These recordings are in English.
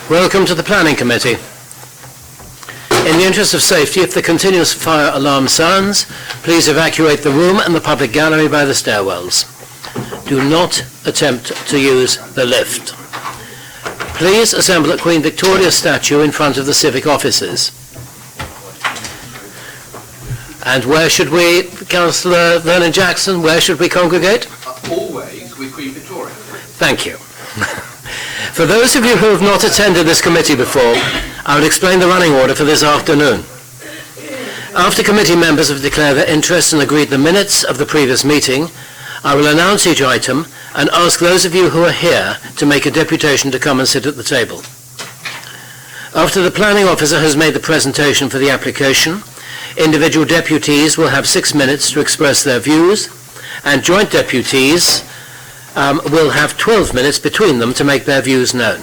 Welcome to the Planning Committee. In the interest of safety, if the continuous fire alarm sounds, please evacuate the room and the public gallery by the stairwells. Do not attempt to use the lift. Please assemble at Queen Victoria's statue in front of the civic offices. And where should we, Councillor Vernon Jackson, where should we congregate? Always with Queen Victoria. Thank you. For those of you who have not attended this committee before, I will explain the running order for this afternoon. After committee members have declared their interest and agreed the minutes of the previous meeting, I will announce each item and ask those of you who are here to make a deputation to come and sit at the table. After the planning officer has made the presentation for the application, individual deputies will have 6 minutes to express their views, and joint deputies will have 12 minutes between them to make their views known.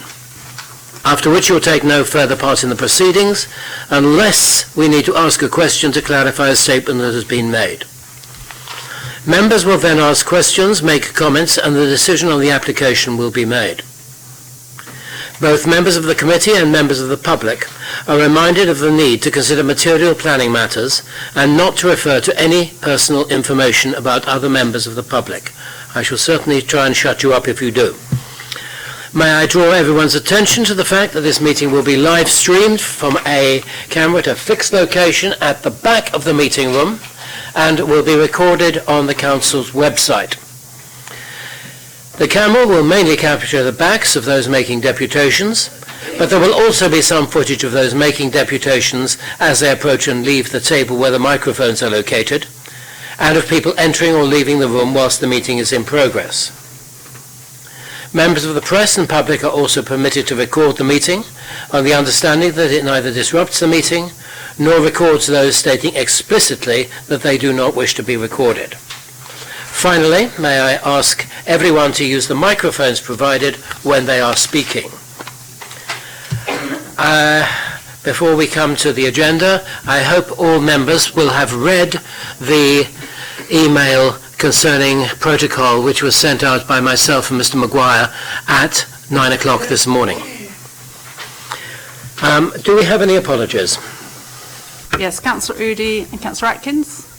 After which you'll take no further part in the proceedings unless we need to ask a question to clarify a statement that has been made. Members will then ask questions, make comments, and the decision on the application will be made. Both members of the committee and members of the public are reminded of the need to consider material planning matters and not to refer to any personal information about other members of the public. I shall certainly try and shut you up if you do. May I draw everyone's attention to the fact that this meeting will be live streamed from a camera at a fixed location at the back of the meeting room and will be recorded on the Council's website. The camera will mainly capture the backs of those making deputations, but there will also be some footage of those making deputations as they approach and leave the table where the microphones are located, and of people entering or leaving the room whilst the meeting is in progress. Members of the press and public are also permitted to record the meeting on the understanding that it neither disrupts the meeting nor records those stating explicitly that they do not wish to be recorded. Finally, may I ask everyone to use the microphones provided when they are speaking. Before we come to the agenda, I hope all members will have read the email concerning protocol which was sent out by myself and Mr. Maguire at 9 o'clock this morning. Do we have any apologies? Yes, Councillor Udy and Councillor Atkins.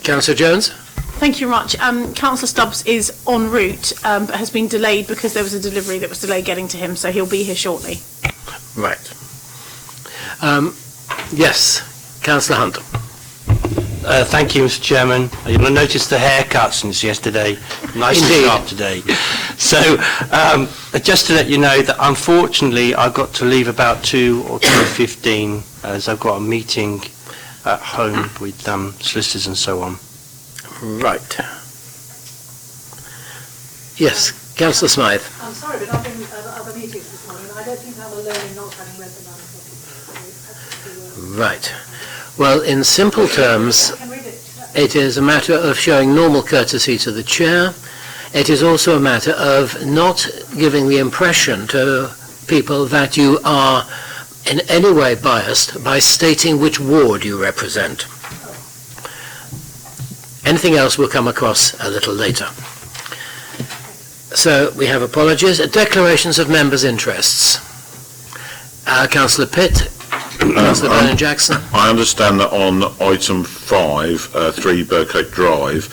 Councillor Jones? Thank you very much. Councillor Stubbs is en route, but has been delayed because there was a delivery that was delayed getting to him, so he'll be here shortly. Right. Yes, Councillor Hunt. Thank you, Mr. Chairman. You'll have noticed the haircut since yesterday. Nice and sharp today. So, just to let you know that unfortunately I've got to leave about 2 or 2:15 as I've got a meeting at home with solicitors and so on. Right. Yes, Councillor Smythe. I'm sorry, but I've been at other meetings this morning, and I don't think I'm alone in not having read the 9 o'clock. Right. Well, in simple terms, it is a matter of showing normal courtesy to the chair. It is also a matter of not giving the impression to people that you are in any way biased by stating which ward you represent. Anything else will come across a little later. So we have apologies. Declarations of members' interests. Councillor Pitt, Councillor Vernon Jackson. I understand that on item 5, 3 Burcote Drive,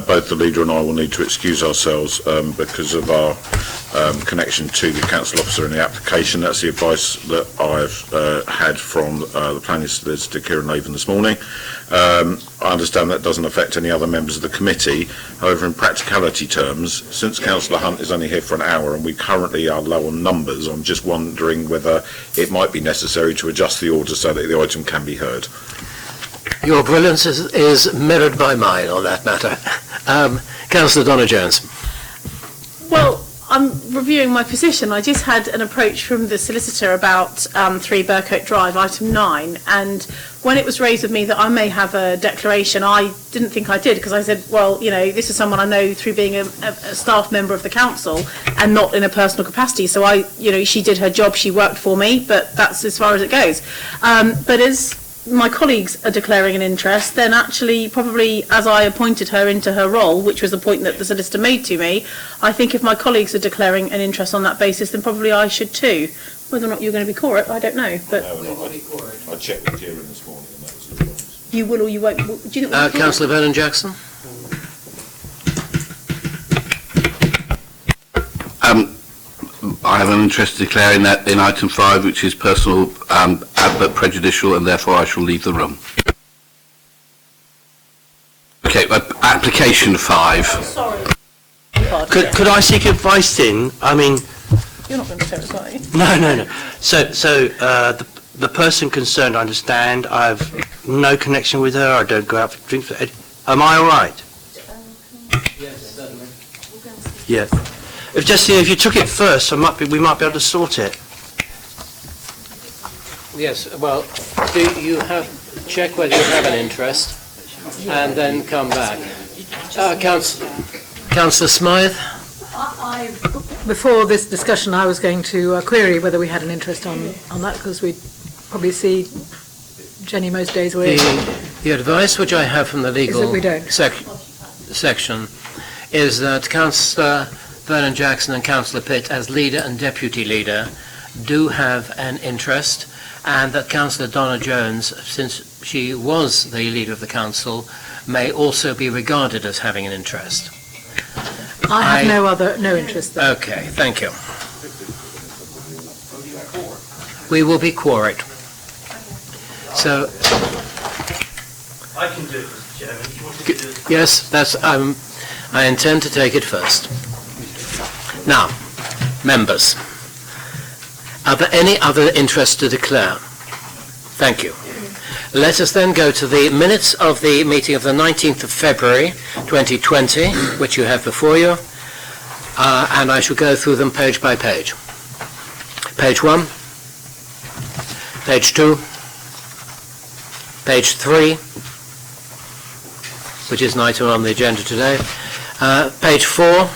both the leader and I will need to excuse ourselves because of our connection to the council officer in the application. That's the advice that I've had from the planning solicitor Kieran Laven this morning. I understand that doesn't affect any other members of the committee. However, in practicality terms, since Councillor Hunt is only here for an hour and we currently are low on numbers, I'm just wondering whether it might be necessary to adjust the order so that the item can be heard. Your brilliance is mirrored by mine on that matter. Councillor Donna Jones. Well, I'm reviewing my position. I just had an approach from the solicitor about 3 Burcote Drive, item 9, and when it was raised with me that I may have a declaration, I didn't think I did, because I said, well, you know, this is someone I know through being a staff member of the council and not in a personal capacity. So she did her job, she worked for me, but that's as far as it goes. But as my colleagues are declaring an interest, then actually, probably as I appointed her into her role, which was the point that the solicitor made to me, I think if my colleagues are declaring an interest on that basis, then probably I should too. Whether or not you're going to be quorate, I don't know. But I checked with Kieran this morning and that was the case. you will or you won't. Do you think Councillor Vernon Jackson? I have an interest in declaring that in item 5, which is personal but prejudicial, and therefore I shall leave the room. Okay, application 5. Sorry. Could I seek advice in? I mean, You're not going to tell us, are you? no. So the person concerned, I understand. I have no connection with her. I don't go out for drinks. Am I all right? Yes, certainly. Yeah. If you took it first, we might be able to sort it. Yes, well, do you check whether you have an interest and then come back. Councillor Smythe? Before this discussion, I was going to query whether we had an interest on that, because we probably see Jenny most days where The advice which I have from the legal that we don't. section is that Councillor Vernon Jackson and Councillor Pitt, as leader and deputy leader, do have an interest, and that Councillor Donna Jones, since she was the leader of the council, may also be regarded as having an interest. I have no interest there. Okay, thank you. We will be quorate. So, I can do it, Mr. Chairman. If you want to do it. yes, I intend to take it first. Now, members, are there any other interests to declare? Thank you. Let us then go to the minutes of the meeting of the 19th of February 2020, which you have before you, and I shall go through them page by page. Page 1, page 2, page 3, which is an item on the agenda today, page 4,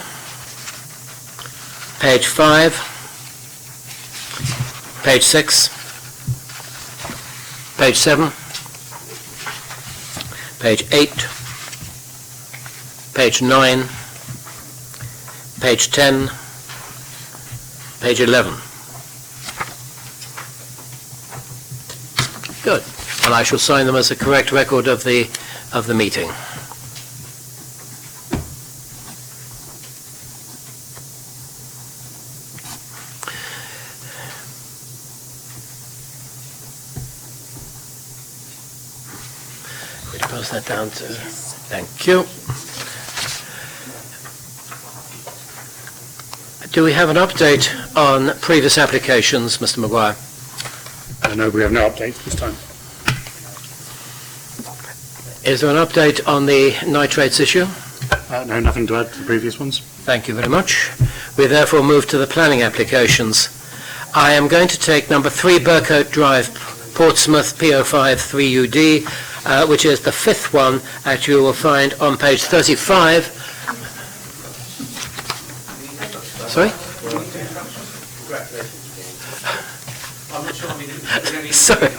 page 5, page 6, page 7, page 8, page 9, page 10, page 11. Good. And I shall sign them as a correct record of the meeting. Pass that down to, thank you. Do we have an update on previous applications, Mr. Maguire? No, we have no update this time. Is there an update on the nitrates issue? No, nothing to add to the previous ones. Thank you very much. We therefore move to the planning applications. I am going to take number 3 Burcote Drive, Portsmouth, PO5 3UD, which is the 5th one that you will find on page 35. Sorry? Sorry.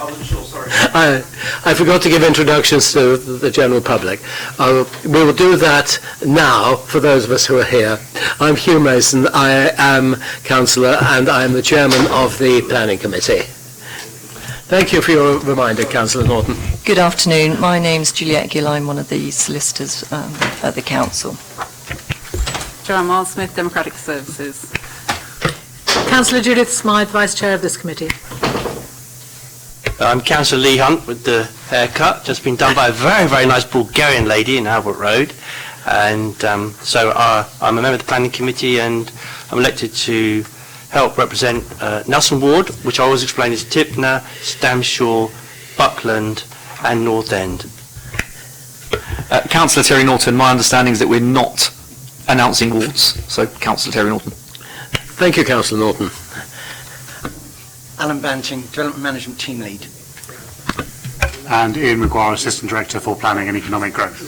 I forgot to give introductions to the general public. We will do that now for those of us who are here. I'm Hugh Mason. I am councillor and I am the chairman of the planning committee. Thank you for your reminder, Councillor Norton. Good afternoon. My name's Juliette Gill. I'm one of the solicitors at the council. Joanne Miles-Smith, Democratic Services. Councillor Judith Smythe, Vice Chair of this committee. I'm Councillor Lee Hunt with the haircut, just been done by a very, very nice Bulgarian lady in Albert Road. And so I'm a member of the planning committee and I'm elected to help represent Nelson Ward, which I always explain is Tipner, Stamshaw, Buckland and North End. Councillor Terry Norton, my understanding is that we're not announcing wards. So, Councillor Terry Norton. Thank you, Councillor Norton. Alan Banting, Development Management Team Lead. And Ian Maguire, Assistant Director for Planning and Economic Growth.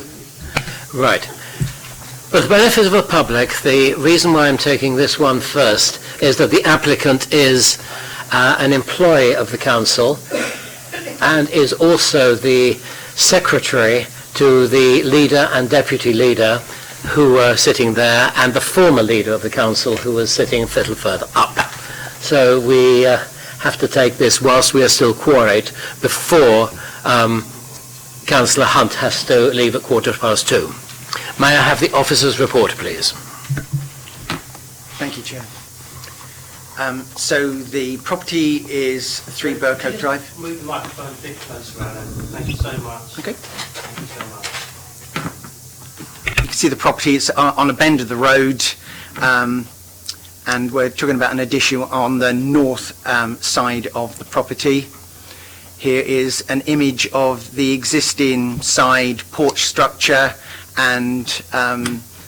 Right. For the benefit of the public, the reason why I'm taking this one first is that the applicant is an employee of the council and is also the secretary to the leader and deputy leader who were sitting there, and the former leader of the council who was sitting a little further up. So we have to take this whilst we are still quorate before Councillor Hunt has to leave at 2:15. May I have the officer's report, please? Thank you, Chair. So the property is 3 Burcote Drive. Move the microphone a bit closer, Alan. Thank you so much. Okay. Thank you so much. You can see the property is on a bend of the road, and we're talking about an addition on the north side of the property. Here is an image of the existing side porch structure, and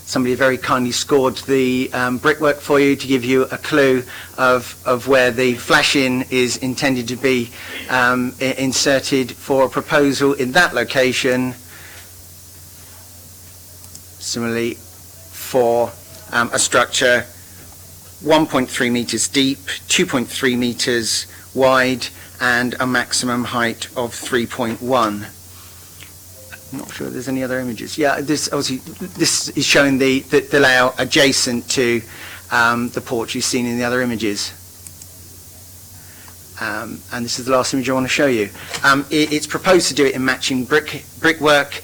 somebody very kindly scored the brickwork for you to give you a clue of where the flashing is intended to be inserted for a proposal in that location. Similarly, for a structure 1.3 metres deep, 2.3 metres wide, and a maximum height of 3.1. I'm not sure there's any other images. Yeah, this is showing the layout adjacent to the porch you've seen in the other images. And this is the last image I want to show you. It's proposed to do it in matching brickwork.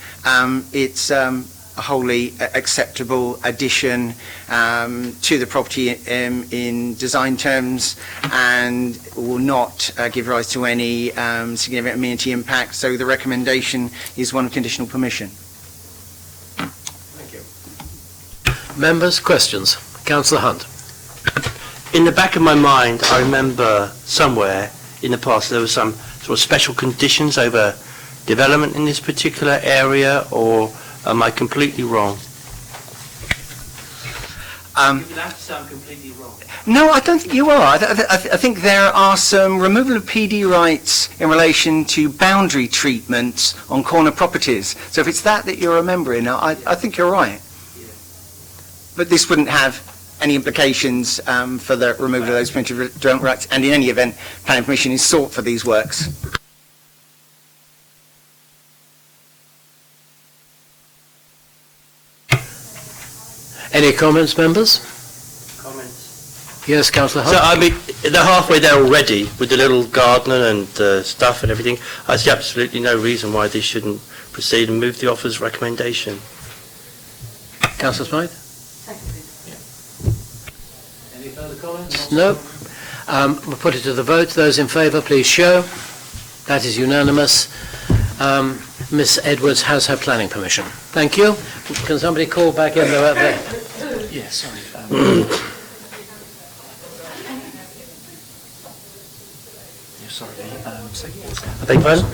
It's a wholly acceptable addition to the property in design terms, and will not give rise to any significant amenity impact. So the recommendation is one of conditional permission. Thank you. Members, questions? Councillor Hunt. In the back of my mind, I remember somewhere in the past there were some sort of special conditions over development in this particular area, or am I completely wrong? That sound completely wrong. No, I don't think you are. I think there are some removal of PD rights in relation to boundary treatments on corner properties. So if it's that you're remembering, I think you're right. Yeah. But this wouldn't have any implications for the removal of those boundary rights, and in any event, planning permission is sought for these works. Any comments, members? Comments? Yes, Councillor Hunt. So, I mean, they're halfway there already with the little gardener and stuff and everything. I see absolutely no reason why they shouldn't proceed and move the officer's recommendation. Councillor Smythe? Any further comments? No. We'll put it to the vote. Those in favour, please show. That is unanimous. Miss Edwards has her planning permission. Thank you. Can somebody call back in there? Yeah, sorry. I beg pardon?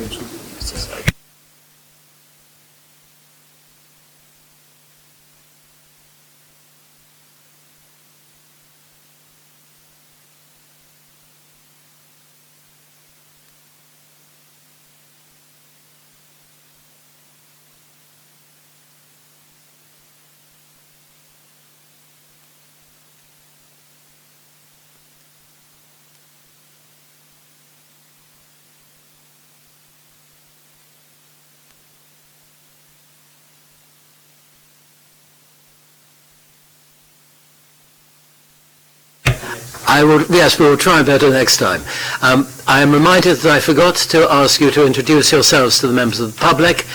Yes, we will try better next time. I am reminded that I forgot to ask you to introduce yourselves to the members of the public.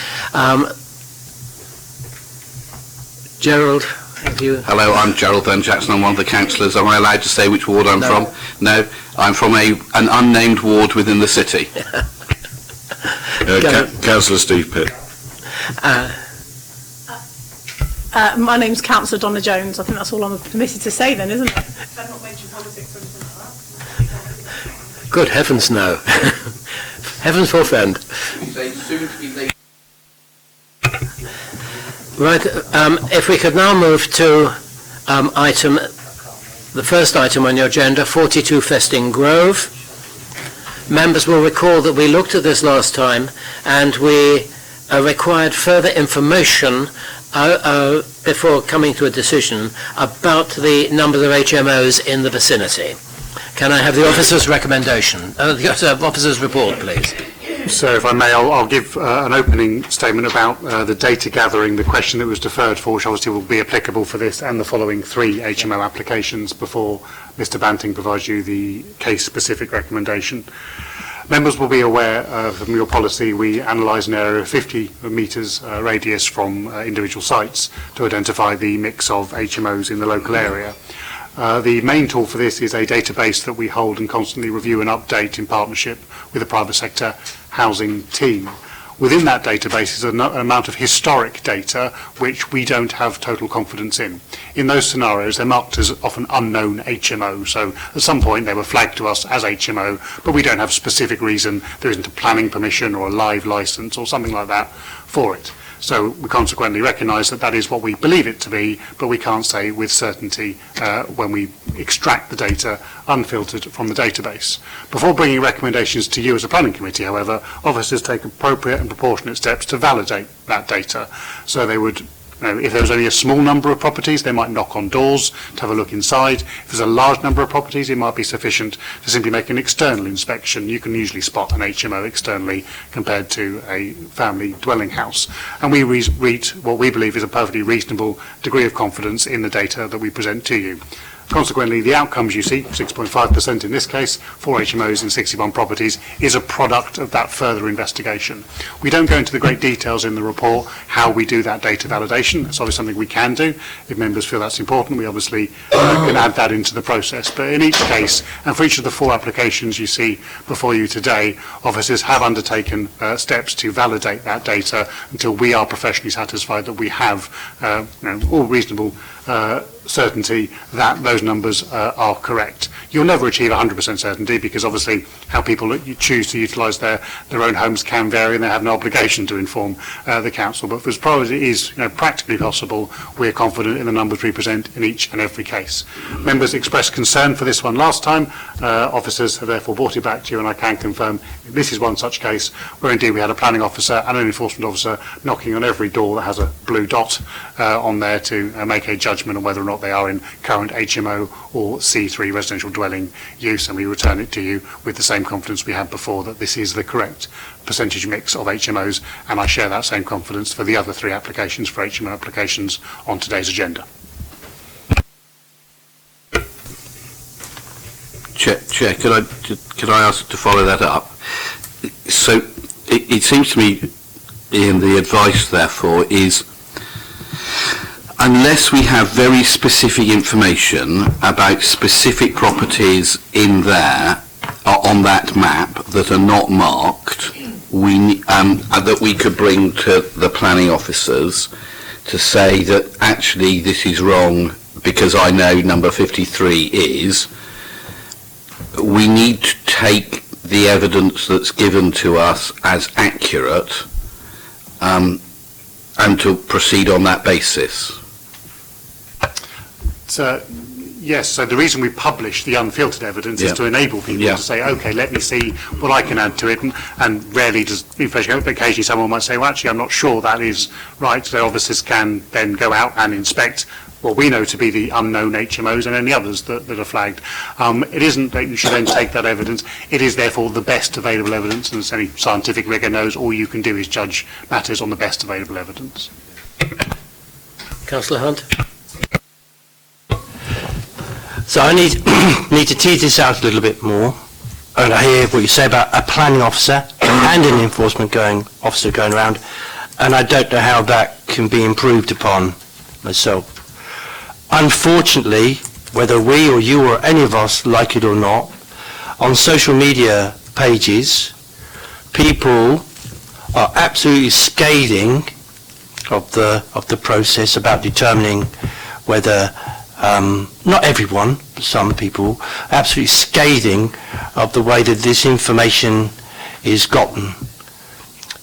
Gerald, have you? Hello, I'm Gerald Byrne Jackson. I'm one of the councillors. Am I allowed to say which ward I'm from? No, I'm from an unnamed ward within the city. Councillor Steve Pitt. My name's Councillor Donna Jones. I think that's all I'm permitted to say then, isn't it? I've not mentioned politics or anything like that. Good heavens, no. Heavens forfend. Right, if we could now move to the first item on your agenda, 42 Festing Grove. Members will recall that we looked at this last time, and we required further information before coming to a decision about the numbers of HMOs in the vicinity. Can I have the officer's recommendation, the officer's report, please? So if I may, I'll give an opening statement about the data gathering, the question that was deferred for, which obviously will be applicable for this and the following 3 HMO applications before Mr Banting provides you the case-specific recommendation. Members will be aware from your policy we analyse an area of 50 metres radius from individual sites to identify the mix of HMOs in the local area. The main tool for this is a database that we hold and constantly review and update in partnership with the private sector housing team. Within that database is an amount of historic data which we don't have total confidence in. In those scenarios, they're marked as often unknown HMO, so at some point they were flagged to us as HMO, but we don't have specific reason, there isn't a planning permission or a live licence or something like that for it. So we consequently recognise that that is what we believe it to be, but we can't say with certainty when we extract the data unfiltered from the database. Before bringing recommendations to you as a planning committee, however, officers take appropriate and proportionate steps to validate that data. So they would, if there was only a small number of properties, they might knock on doors to have a look inside. If there's a large number of properties, it might be sufficient to simply make an external inspection. You can usually spot an HMO externally compared to a family dwelling house. And we reach what we believe is a perfectly reasonable degree of confidence in the data that we present to you. Consequently, the outcomes you see, 6.5% in this case, 4 HMOs in 61 properties, is a product of that further investigation. We don't go into the great details in the report how we do that data validation. It's obviously something we can do. If members feel that's important, we obviously can add that into the process. But in each case, and for each of the 4 applications you see before you today, officers have undertaken steps to validate that data until we are professionally satisfied that we have all reasonable certainty that those numbers are correct. You'll never achieve 100% certainty because obviously how people choose to utilise their own homes can vary and they have no obligation to inform the council. But as far as it is practically possible, we're confident in the numbers we present in each and every case. Members expressed concern for this one last time. Officers have therefore brought it back to you, and I can confirm this is one such case where indeed we had a planning officer and an enforcement officer knocking on every door that has a blue dot on there to make a judgment on whether or not they are in current HMO or C3 residential dwelling use, and we return it to you with the same confidence we had before that this is the correct percentage mix of HMOs, and I share that same confidence for the other 3 applications for HMO applications on today's agenda. Chair, could I ask to follow that up? So it seems to me, Ian, the advice therefore is unless we have very specific information about specific properties in there on that map that are not marked, that we could bring to the planning officers to say that actually this is wrong because I know number 53 is, we need to take the evidence that's given to us as accurate and to proceed on that basis. Yes, so the reason we publish the unfiltered evidence is to enable people to say, OK, let me see what I can add to it, and rarely does, occasionally someone might say, well, actually, I'm not sure that is right. So officers can then go out and inspect what we know to be the unknown HMOs and any others that are flagged. It isn't that you should then take that evidence. It is therefore the best available evidence, and as any scientific rigor knows, all you can do is judge matters on the best available evidence. Councillor Hunt. So I need to tease this out a little bit more. And I hear what you say about a planning officer and an enforcement officer going around, and I don't know how that can be improved upon myself. Unfortunately, whether we or you or any of us like it or not, on social media pages, people are absolutely scathing of the process about determining whether not everyone, but some people, absolutely scathing of the way that this information is gotten.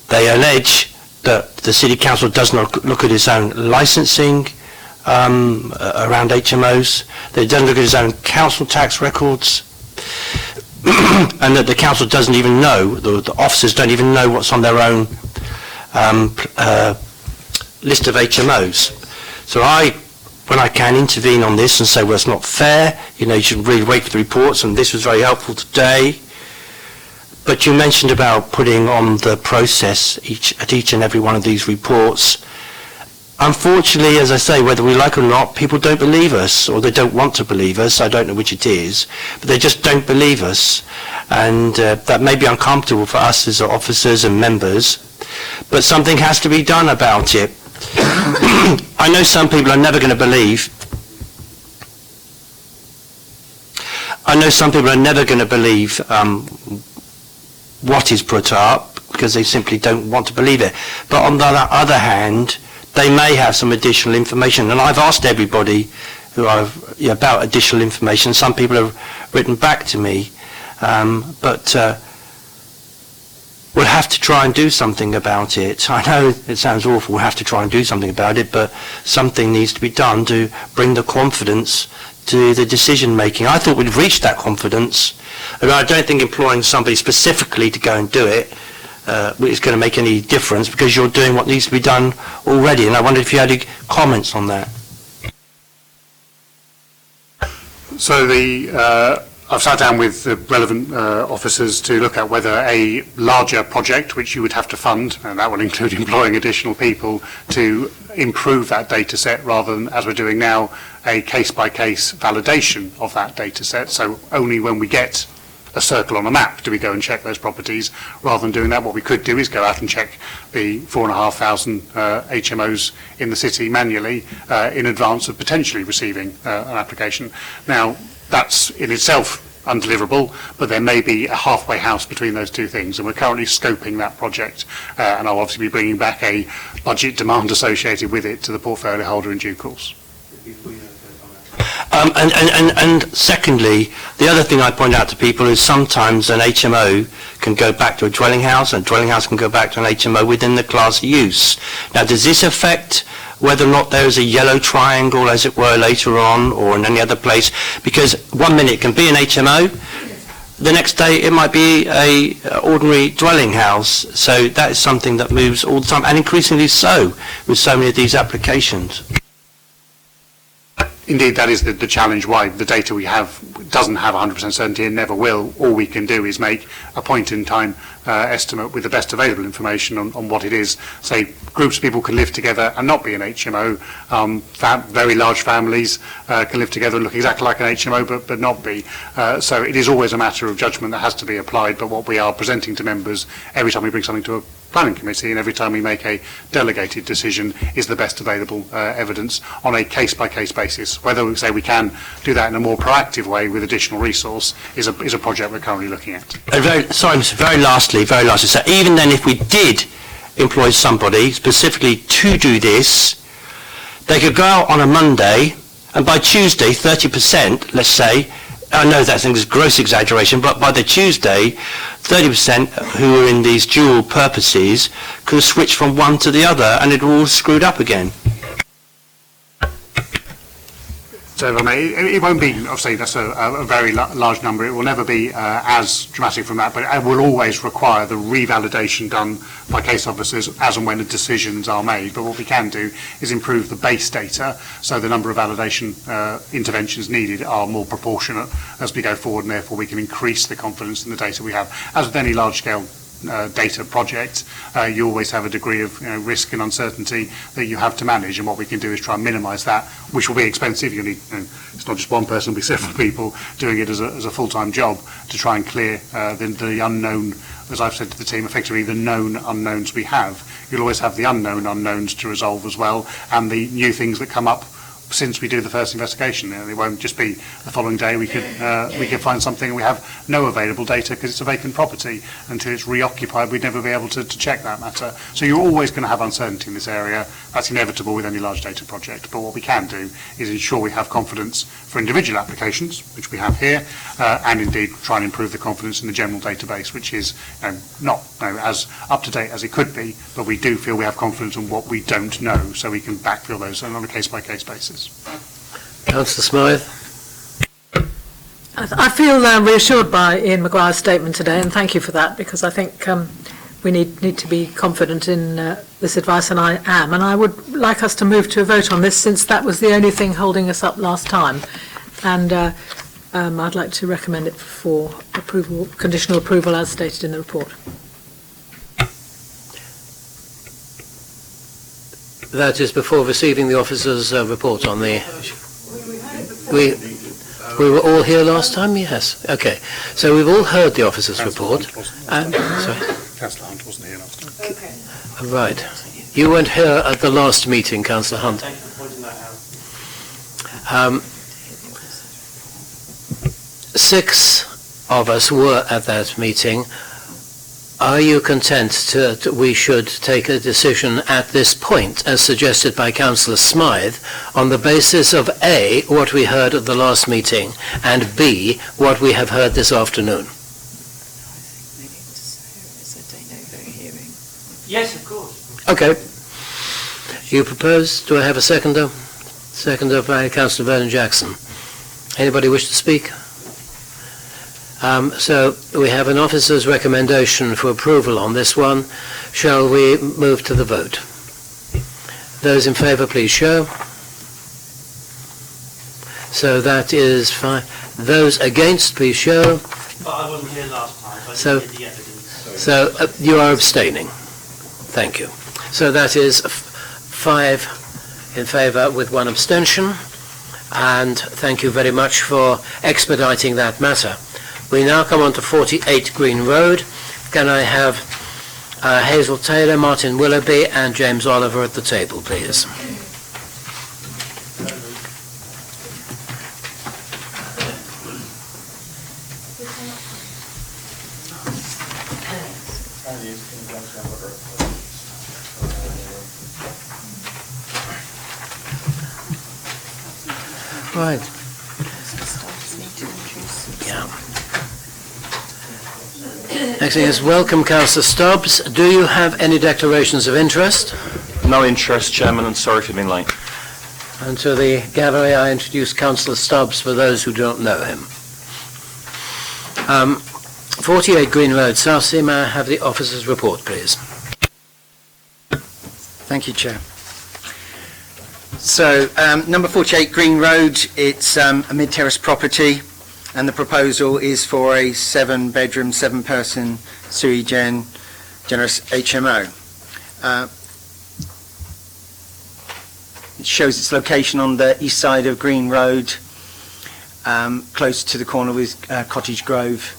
They allege that the City Council does not look at its own licensing around HMOs, that it doesn't look at its own council tax records, and that the council doesn't even know, the officers don't even know what's on their own list of HMOs. So when I can intervene on this and say, well, it's not fair, you should really wait for the reports, and this was very helpful today. But you mentioned about putting on the process at each and every one of these reports. Unfortunately, as I say, whether we like it or not, people don't believe us, or they don't want to believe us. I don't know which it is, but they just don't believe us. And that may be uncomfortable for us as officers and members, but something has to be done about it. I know some people are never going to believe. What is put up, because they simply don't want to believe it. But on the other hand, they may have some additional information, and I've asked everybody about additional information. Some people have written back to me, but we'll have to try and do something about it. I know it sounds awful, we'll have to try and do something about it, but something needs to be done to bring the confidence to the decision making. I thought we'd reached that confidence, and I don't think employing somebody specifically to go and do it is going to make any difference, because you're doing what needs to be done already. And I wondered if you had any comments on that. So I've sat down with the relevant officers to look at whether a larger project, which you would have to fund, and that will include employing additional people, to improve that data set rather than, as we're doing now, a case-by-case validation of that data set. So only when we get a circle on a map do we go and check those properties. Rather than doing that, what we could do is go out and check the 4,500 HMOs in the city manually in advance of potentially receiving an application. Now, that's in itself undeliverable, but there may be a halfway house between those two things, and we're currently scoping that project, and I'll obviously be bringing back a budget demand associated with it to the portfolio holder in due course. And secondly, the other thing I point out to people is sometimes an HMO can go back to a dwelling house, and a dwelling house can go back to an HMO within the class of use. Now, does this affect whether or not there is a yellow triangle, as it were, later on, or in any other place? Because 1 minute it can be an HMO, the next day it might be a ordinary dwelling house. So that is something that moves all the time, and increasingly so with so many of these applications. Indeed, that is the challenge, why the data we have doesn't have 100% certainty and never will. All we can do is make a point-in-time estimate with the best available information on what it is. Say, groups of people can live together and not be an HMO. Very large families can live together and look exactly like an HMO but not be. So it is always a matter of judgment that has to be applied, but what we are presenting to members every time we bring something to a planning committee and every time we make a delegated decision is the best available evidence on a case-by-case basis. Whether we say we can do that in a more proactive way with additional resource is a project we're currently looking at. Very lastly, so even then, if we did employ somebody specifically to do this, they could go out on a Monday, and by Tuesday 30%, let's say, I know that's a gross exaggeration, but by the Tuesday 30% who are in these dual purposes can switch from one to the other, and it all screwed up again. So if I may, it won't be, obviously that's a very large number, it will never be as dramatic from that, but it will always require the revalidation done by case officers as and when the decisions are made. But what we can do is improve the base data, so the number of validation interventions needed are more proportionate as we go forward, and therefore we can increase the confidence in the data we have. As with any large-scale data project, you always have a degree of risk and uncertainty that you have to manage, and what we can do is try and minimise that, which will be expensive. You need, it's not just one person, it'll be several people doing it as a full-time job to try and clear the unknown, as I've said to the team, effectively the known unknowns we have. You'll always have the unknown unknowns to resolve as well, and the new things that come up since we do the first investigation. It won't just be the following day we could find something and we have no available data because it's a vacant property. Until it's reoccupied, we'd never be able to check that matter. So you're always going to have uncertainty in this area. That's inevitable with any large data project. But what we can do is ensure we have confidence for individual applications, which we have here, and indeed try and improve the confidence in the general database, which is not as up to date as it could be, but we do feel we have confidence in what we don't know, so we can backfill those on a case-by-case basis. Councillor Smythe. I feel reassured by Ian Maguire's statement today, and thank you for that, because I think we need to be confident in this advice, and I am. And I would like us to move to a vote on this, since that was the only thing holding us up last time. And I'd like to recommend it for approval, conditional approval as stated in the report. That is before receiving the officer's report on the... We were all here last time, yes. Okay, so we've all heard the officer's report. Sorry? Councillor Hunt wasn't here last time. Okay. Right. You weren't here at the last meeting, Councillor Hunt. Thank you for pointing that out. 6 of us were at that meeting. Are you content that we should take a decision at this point, as suggested by Councillor Smythe, on the basis of A, what we heard at the last meeting, and B, what we have heard this afternoon? Yes, of course. Okay. You propose, do I have a seconder? Seconder by Councillor Vernon Jackson. Anybody wish to speak? So we have an officer's recommendation for approval on this one. Shall we move to the vote? Those in favour, please show. So that is fine. Those against, please show. But I wasn't here last time, So- I didn't hear the evidence. So you are abstaining. Thank you. So that is 5 in favour with 1 abstention. And thank you very much for expediting that matter. We now come on to 48 Green Road. Can I have Hazel Taylor, Martin Willoughby and James Oliver at the table, please? Right. Yeah. Next thing is welcome, Councillor Stubbs. Do you have any declarations of interest? No interest, Chairman, and sorry for being late. And to the gallery, I introduce Councillor Stubbs for those who don't know him. 48 Green Road, Southsea. May I have the officer's report, please? Thank you, Chair. So, number 48 Green Road, it's a mid-terrace property, and the proposal is for a 7-bedroom, 7-person sui generis HMO. It shows its location on the east side of Green Road, close to the corner with Cottage Grove.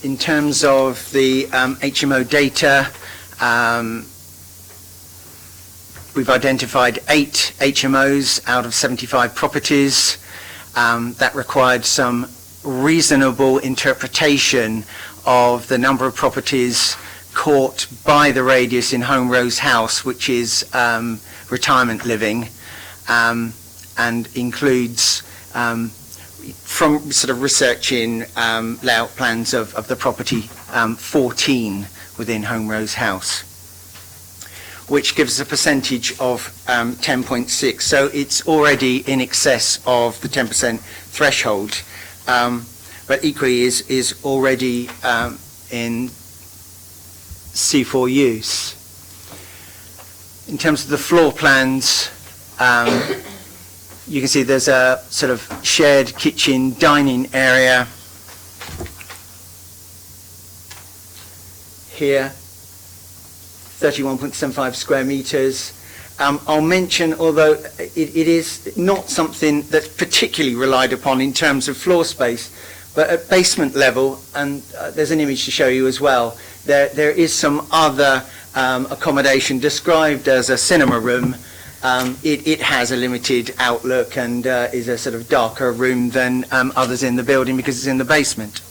In terms of the HMO data, we've identified 8 HMOs out of 75 properties. That required some reasonable interpretation of the number of properties caught by the radius in Home Rose House, which is retirement living, and includes from sort of researching layout plans of the property, 14 within Home Rose House, which gives a percentage of 10.6. So it's already in excess of the 10% threshold, but equally is already in C4 use. In terms of the floor plans, you can see there's a sort of shared kitchen dining area here, 31.75 square meters. I'll mention, although it is not something that's particularly relied upon in terms of floor space, but at basement level, and there's an image to show you as well, there is some other accommodation described as a cinema room. It has a limited outlook and is a sort of darker room than others in the building because it's in the basement.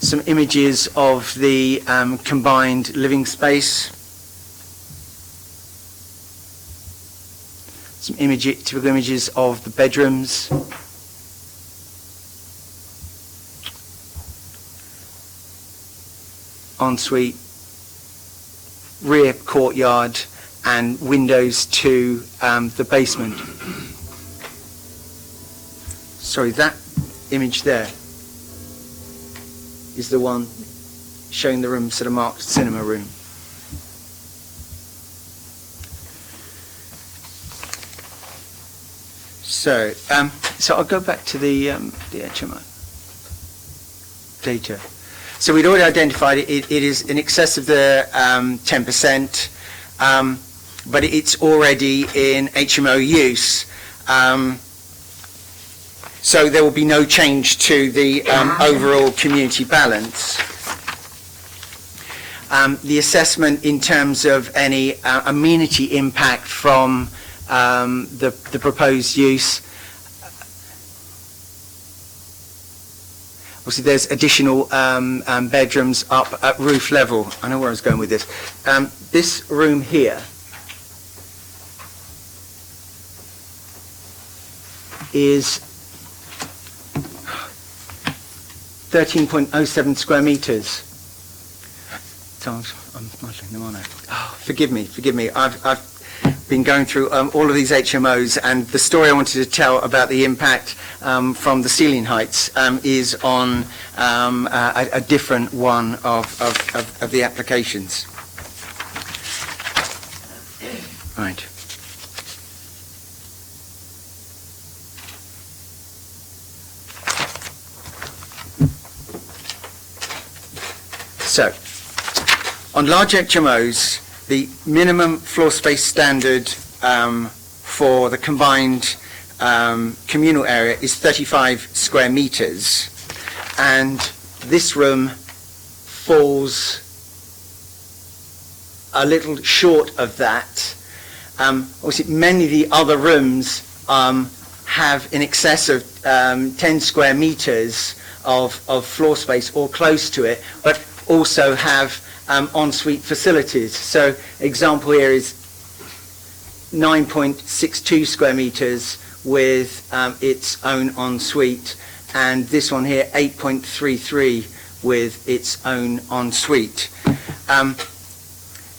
Some images of the combined living space. Some typical images of the bedrooms. Ensuite, rear courtyard, and windows to the basement. Sorry, that image there is the one showing the room sort of marked cinema room. So I'll go back to the HMO data. So we'd already identified it is in excess of the 10%, but it's already in HMO use. So there will be no change to the overall community balance. The assessment in terms of any amenity impact from the proposed use. Obviously, there's additional bedrooms up at roof level. I know where I was going with this. This room here is 13.07 square meters. So I'm muddling them on it. Oh, forgive me. I've been going through all of these HMOs, and the story I wanted to tell about the impact from the ceiling heights is on a different one of the applications. Right. So, on large HMOs, the minimum floor space standard for the combined communal area is 35 square meters, and this room falls a little short of that. Obviously, many of the other rooms have in excess of 10 square meters of floor space or close to it, but also have ensuite facilities. So example here is 9.62 square meters with its own ensuite, and this one here 8.33 with its own ensuite.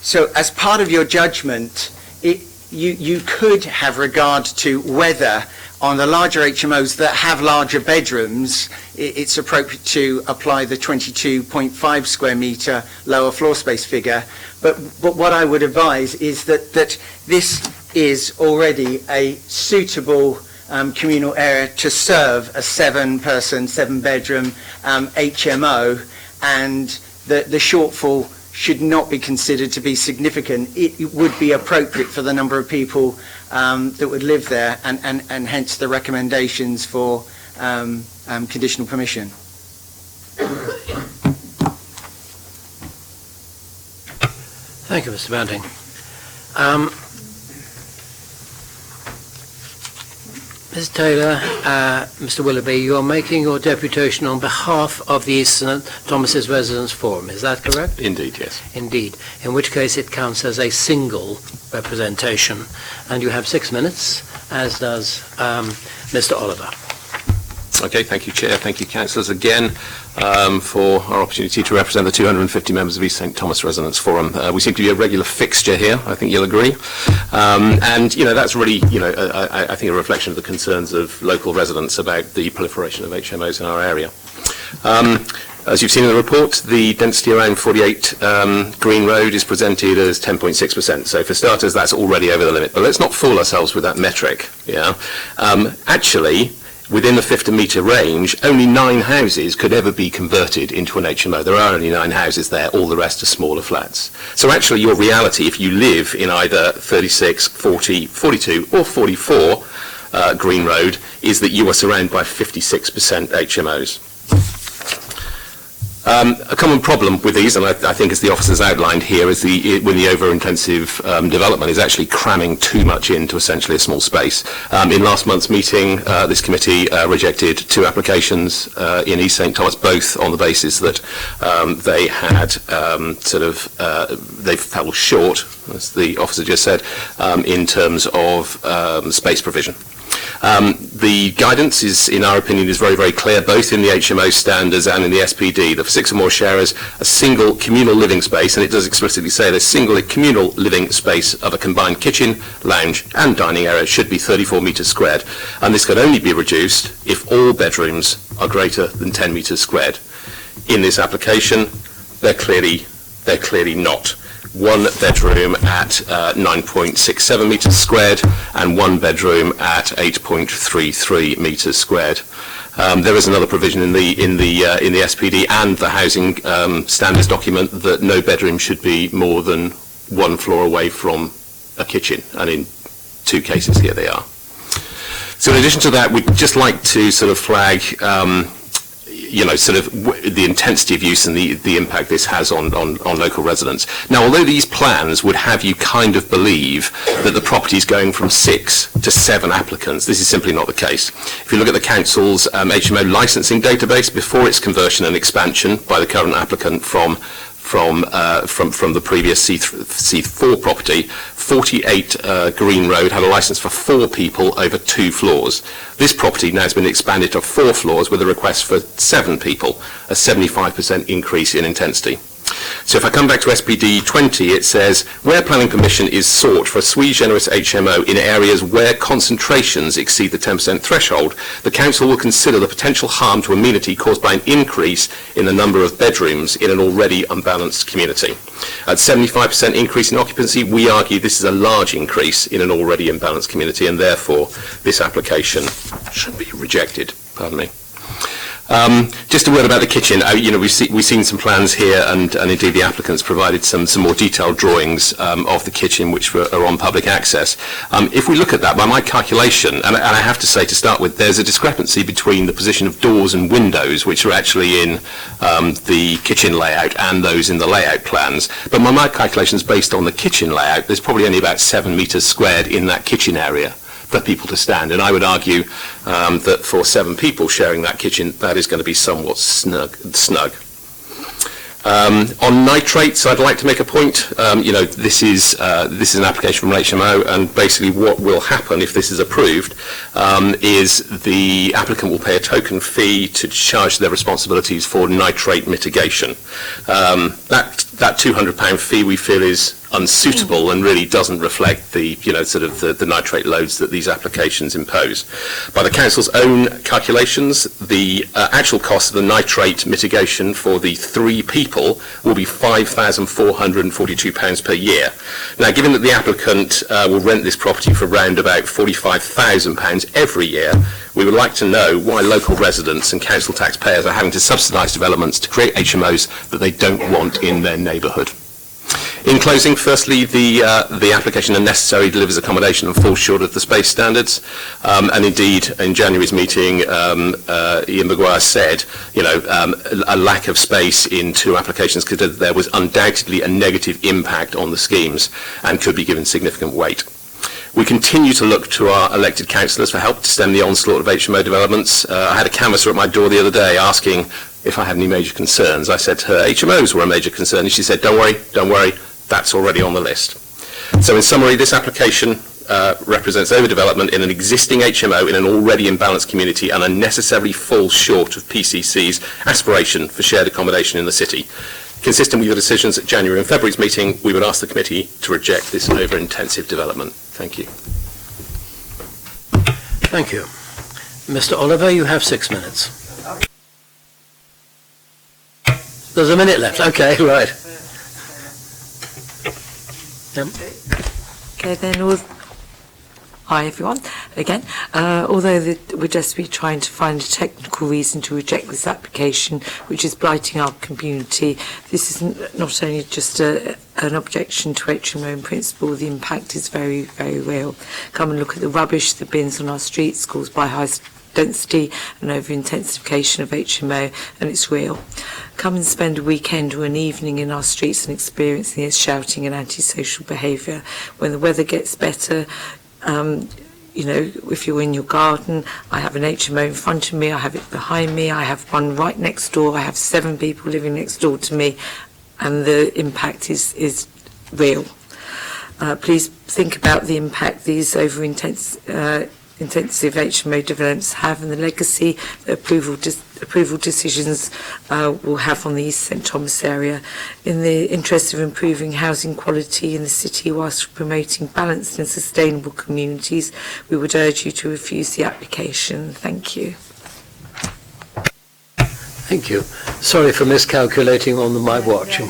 So as part of your judgment, you could have regard to whether on the larger HMOs that have larger bedrooms, it's appropriate to apply the 22.5 square metre lower floor space figure. But what I would advise is that this is already a suitable communal area to serve a 7-person, 7-bedroom HMO, and the shortfall should not be considered to be significant. It would be appropriate for the number of people that would live there, and hence the recommendations for conditional permission. Thank you, Mr. Banting. Ms. Taylor, Mr. Willoughby, you are making your deputation on behalf of the East St Thomas's Residents Forum, is that correct? Indeed, yes. Indeed, in which case it counts as a single representation, and you have 6 minutes, as does Mr. Oliver. Okay, thank you, Chair. Thank you, councillors, again for our opportunity to represent the 250 members of East St Thomas Residents Forum. We seem to be a regular fixture here, I think you'll agree. And, you know, that's really, you know, I think a reflection of the concerns of local residents about the proliferation of HMOs in our area. As you've seen in the report, the density around 48 Green Road is presented as 10.6%. So for starters, that's already over the limit. But let's not fool ourselves with that metric. Yeah, actually, within the 50-metre range, only 9 houses could ever be converted into an HMO. There are only 9 houses there, all the rest are smaller flats. So actually your reality, if you live in either 36, 40, 42 or 44 Green Road, is that you are surrounded by 56% HMOs. A common problem with these, and I think as the officers outlined here, is when the over-intensive development is actually cramming too much into essentially a small space. In last month's meeting, this committee rejected 2 applications in East St Thomas, both on the basis that they had they fell short, as the officer just said, in terms of space provision. The guidance is, in our opinion, is very, very clear, both in the HMO standards and in the SPD, that for 6 or more sharers, a single communal living space, and it does explicitly say that a single communal living space of a combined kitchen, lounge and dining area should be 34 metres squared, and this can only be reduced if all bedrooms are greater than 10 metres squared. In this application, they're clearly not. one bedroom at 9.67 metres squared and one bedroom at 8.33 metres squared. There is another provision in the SPD and the housing standards document that no bedroom should be more than one floor away from a kitchen, and in 2 cases here they are. So in addition to that, we'd just like to sort of flag the intensity of use and the impact this has on local residents. Now, although these plans would have you kind of believe that the property is going from 6 to 7 applicants, this is simply not the case. If you look at the council's HMO licensing database before its conversion and expansion by the current applicant from the previous C4 property, 48 Green Road had a licence for 4 people over 2 floors. This property now has been expanded to 4 floors with a request for 7 people, a 75% increase in intensity. So if I come back to SPD 20, it says, where planning permission is sought for a sui generis HMO in areas where concentrations exceed the 10% threshold, the council will consider the potential harm to amenity caused by an increase in the number of bedrooms in an already unbalanced community. At 75% increase in occupancy, we argue this is a large increase in an already imbalanced community, and therefore this application should be rejected. Pardon me. Just a word about the kitchen. We've seen some plans here, and indeed the applicants provided some more detailed drawings of the kitchen, which are on public access. If we look at that, by my calculation, and I have to say to start with, there's a discrepancy between the position of doors and windows, which are actually in the kitchen layout, and those in the layout plans. But by my calculations, based on the kitchen layout, there's probably only about 7 metres squared in that kitchen area for people to stand, and I would argue that for 7 people sharing that kitchen, that is going to be somewhat snug. On nitrates, I'd like to make a point. This is an application from HMO, and basically what will happen if this is approved is the applicant will pay a token fee to discharge their responsibilities for nitrate mitigation. That £200 fee we feel is unsuitable and really doesn't reflect the nitrate loads that these applications impose. By the council's own calculations, the actual cost of the nitrate mitigation for the 3 people will be £5,442 per year. Now, given that the applicant will rent this property for around about £45,000 every year, we would like to know why local residents and council taxpayers are having to subsidise developments to create HMOs that they don't want in their neighbourhood. In closing, firstly, the application unnecessarily delivers accommodation and falls short of the space standards. And indeed, in January's meeting, Ian Maguire said, a lack of space in 2 applications because there was undoubtedly a negative impact on the schemes and could be given significant weight. We continue to look to our elected councillors for help to stem the onslaught of HMO developments. I had a canvasser at my door the other day asking if I had any major concerns. I said to her, HMOs were a major concern, and she said, don't worry, that's already on the list. So in summary, this application represents overdevelopment in an existing HMO in an already imbalanced community and unnecessarily falls short of PCC's aspiration for shared accommodation in the city. Consistent with your decisions at January and February's meeting, we would ask the committee to reject this over-intensive development. Thank you. Thank you. Mr. Oliver, you have 6 minutes. There's a minute left. Okay, right. Okay, then. Hi everyone, again. Although we'd just be trying to find a technical reason to reject this application, which is blighting our community, this is not only just an objection to HMO in principle, the impact is very, very real. Come and look at the rubbish, the bins on our streets caused by high density and over-intensification of HMO, and it's real. Come and spend a weekend or an evening in our streets and experience the shouting and antisocial behaviour. When the weather gets better, if you're in your garden, I have an HMO in front of me, I have it behind me, I have one right next door, I have 7 people living next door to me, and the impact is real. Please think about the impact these intensive HMO developments have and the legacy that approval decisions will have on the East St Thomas area. In the interest of improving housing quality in the city whilst promoting balanced and sustainable communities, we would urge you to refuse the application. Thank you. Thank you. Sorry for miscalculating on my watch.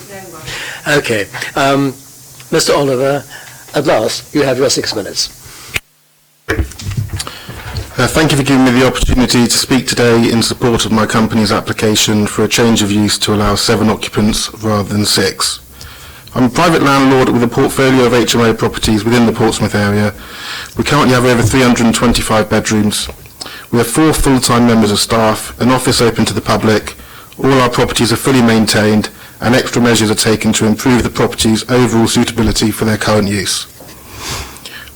Okay. Mr. Oliver, at last, you have your 6 minutes. Thank you for giving me the opportunity to speak today in support of my company's application for a change of use to allow 7 occupants rather than 6. I'm a private landlord with a portfolio of HMO properties within the Portsmouth area. We currently have over 325 bedrooms. We have 4 full-time members of staff, an office open to the public. All our properties are fully maintained and extra measures are taken to improve the property's overall suitability for their current use.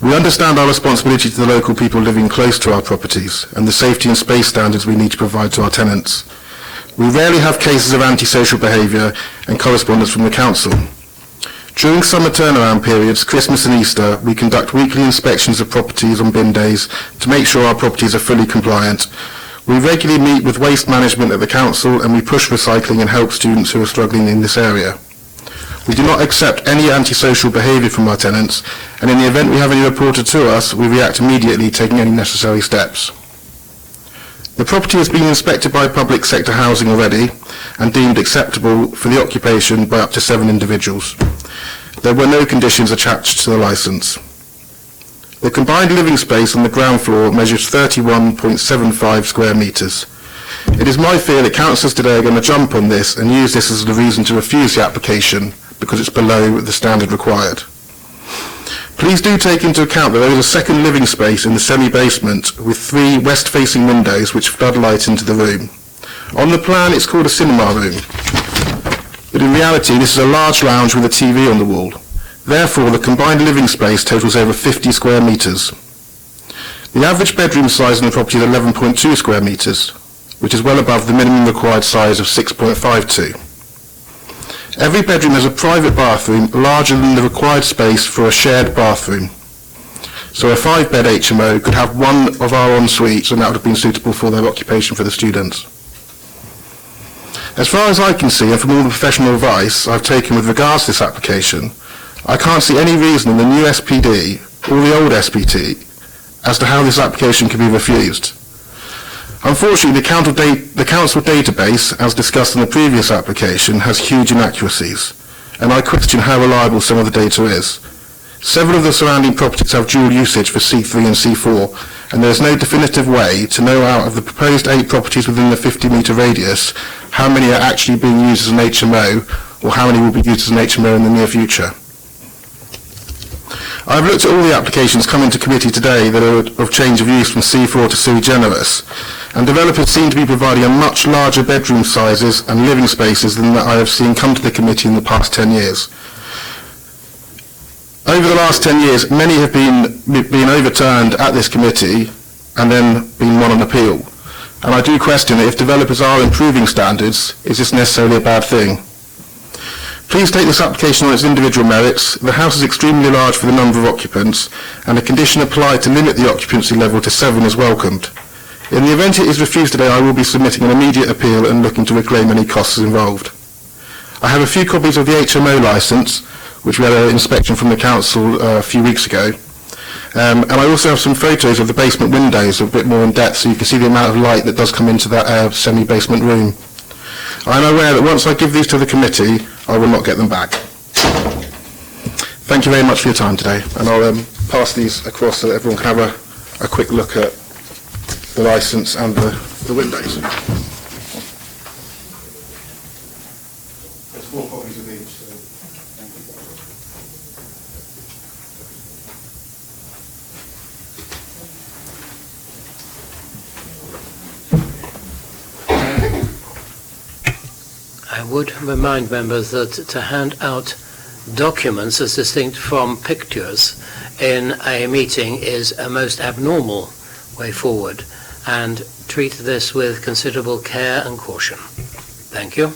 We understand our responsibility to the local people living close to our properties and the safety and space standards we need to provide to our tenants. We rarely have cases of antisocial behaviour and correspondence from the council. During summer turnaround periods, Christmas and Easter, we conduct weekly inspections of properties on bin days to make sure our properties are fully compliant. We regularly meet with waste management at the council and we push recycling and help students who are struggling in this area. We do not accept any antisocial behaviour from our tenants, and in the event we have any reported to us, we react immediately, taking any necessary steps. The property has been inspected by public sector housing already and deemed acceptable for the occupation by up to 7 individuals. There were no conditions attached to the licence. The combined living space on the ground floor measures 31.75 square metres. It is my fear that councillors today are going to jump on this and use this as a reason to refuse the application because it's below the standard required. Please do take into account that there is a second living space in the semi-basement with 3 west-facing windows which flood light into the room. On the plan it's called a cinema room, but in reality this is a large lounge with a TV on the wall. Therefore the combined living space totals over 50 square metres. The average bedroom size in the property is 11.2 square metres, which is well above the minimum required size of 6.52. Every bedroom has a private bathroom larger than the required space for a shared bathroom. So a 5-bed HMO could have one of our en-suites and that would have been suitable for their occupation for the students. As far as I can see, and from all the professional advice I've taken with regards to this application, I can't see any reason in the new SPD or the old SPT as to how this application can be refused. Unfortunately, the council database, as discussed in the previous application, has huge inaccuracies, and I question how reliable some of the data is. Several of the surrounding properties have dual usage for C3 and C4, and there is no definitive way to know out of the proposed 8 properties within the 50-metre radius how many are actually being used as an HMO, or how many will be used as an HMO in the near future. I've looked at all the applications coming to committee today that are of change of use from C4 to sui generis, and developers seem to be providing a much larger bedroom sizes and living spaces than that I have seen come to the committee in the past 10 years. Over the last 10 years, many have been overturned at this committee and then been won on appeal. And I do question that if developers are improving standards, is this necessarily a bad thing? Please take this application on its individual merits. The house is extremely large for the number of occupants, and a condition applied to limit the occupancy level to 7 is welcomed. In the event it is refused today, I will be submitting an immediate appeal and looking to reclaim any costs involved. I have a few copies of the HMO licence, which we had an inspection from the council a few weeks ago. And I also have some photos of the basement windows a bit more in depth, so you can see the amount of light that does come into that semi-basement room. I am aware that once I give these to the committee, I will not get them back. Thank you very much for your time today, and I'll pass these across so that everyone can have a quick look at the licence and the windows. There's 4 copies of each, so thank you. I would remind members that to hand out documents as distinct from pictures in a meeting is a most abnormal way forward, and treat this with considerable care and caution. Thank you.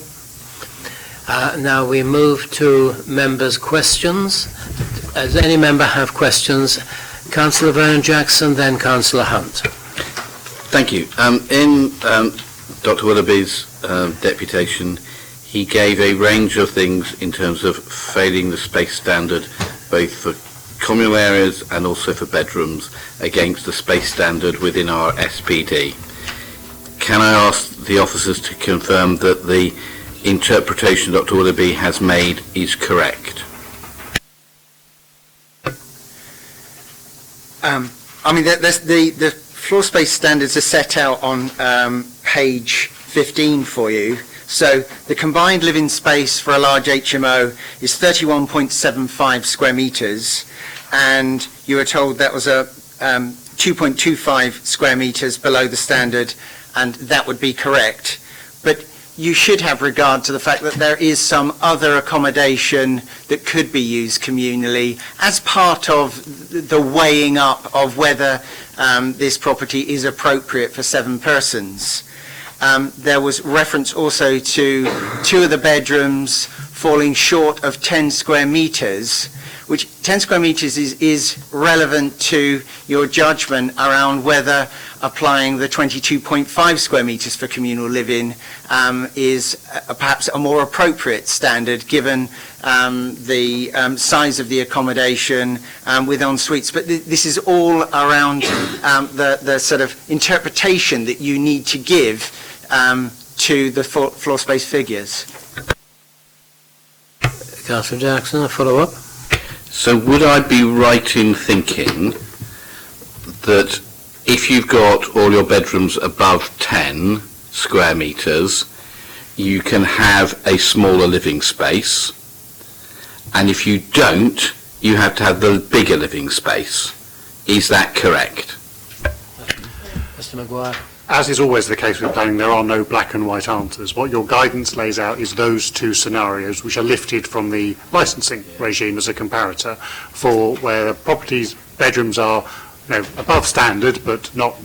Now we move to members' questions. Does any member have questions? Councillor Vernon-Jackson, then Councillor Hunt. Thank you. In Dr. Willoughby's deputation, he gave a range of things in terms of failing the space standard, both for communal areas and also for bedrooms, against the space standard within our SPD. Can I ask the officers to confirm that the interpretation Dr. Willoughby has made is correct? I mean, the floor space standards are set out on page 15 for you. So the combined living space for a large HMO is 31.75 square metres, and you were told that was a 2.25 square metres below the standard, and that would be correct. But you should have regard to the fact that there is some other accommodation that could be used communally as part of the weighing up of whether this property is appropriate for 7 persons. There was reference also to 2 of the bedrooms falling short of 10 square metres, which 10 square metres is relevant to your judgment around whether applying the 22.5 square metres for communal living is perhaps a more appropriate standard given the size of the accommodation with en suites. But this is all around the sort of interpretation that you need to give to the floor space figures. Councillor Jackson, a follow-up? So would I be right in thinking that if you've got all your bedrooms above 10 square metres, you can have a smaller living space, and if you don't, you have to have the bigger living space? Is that correct? Mr Maguire. As is always the case with planning, there are no black and white answers. What your guidance lays out is those 2 scenarios which are lifted from the licensing regime as a comparator for where properties, bedrooms are above standard but not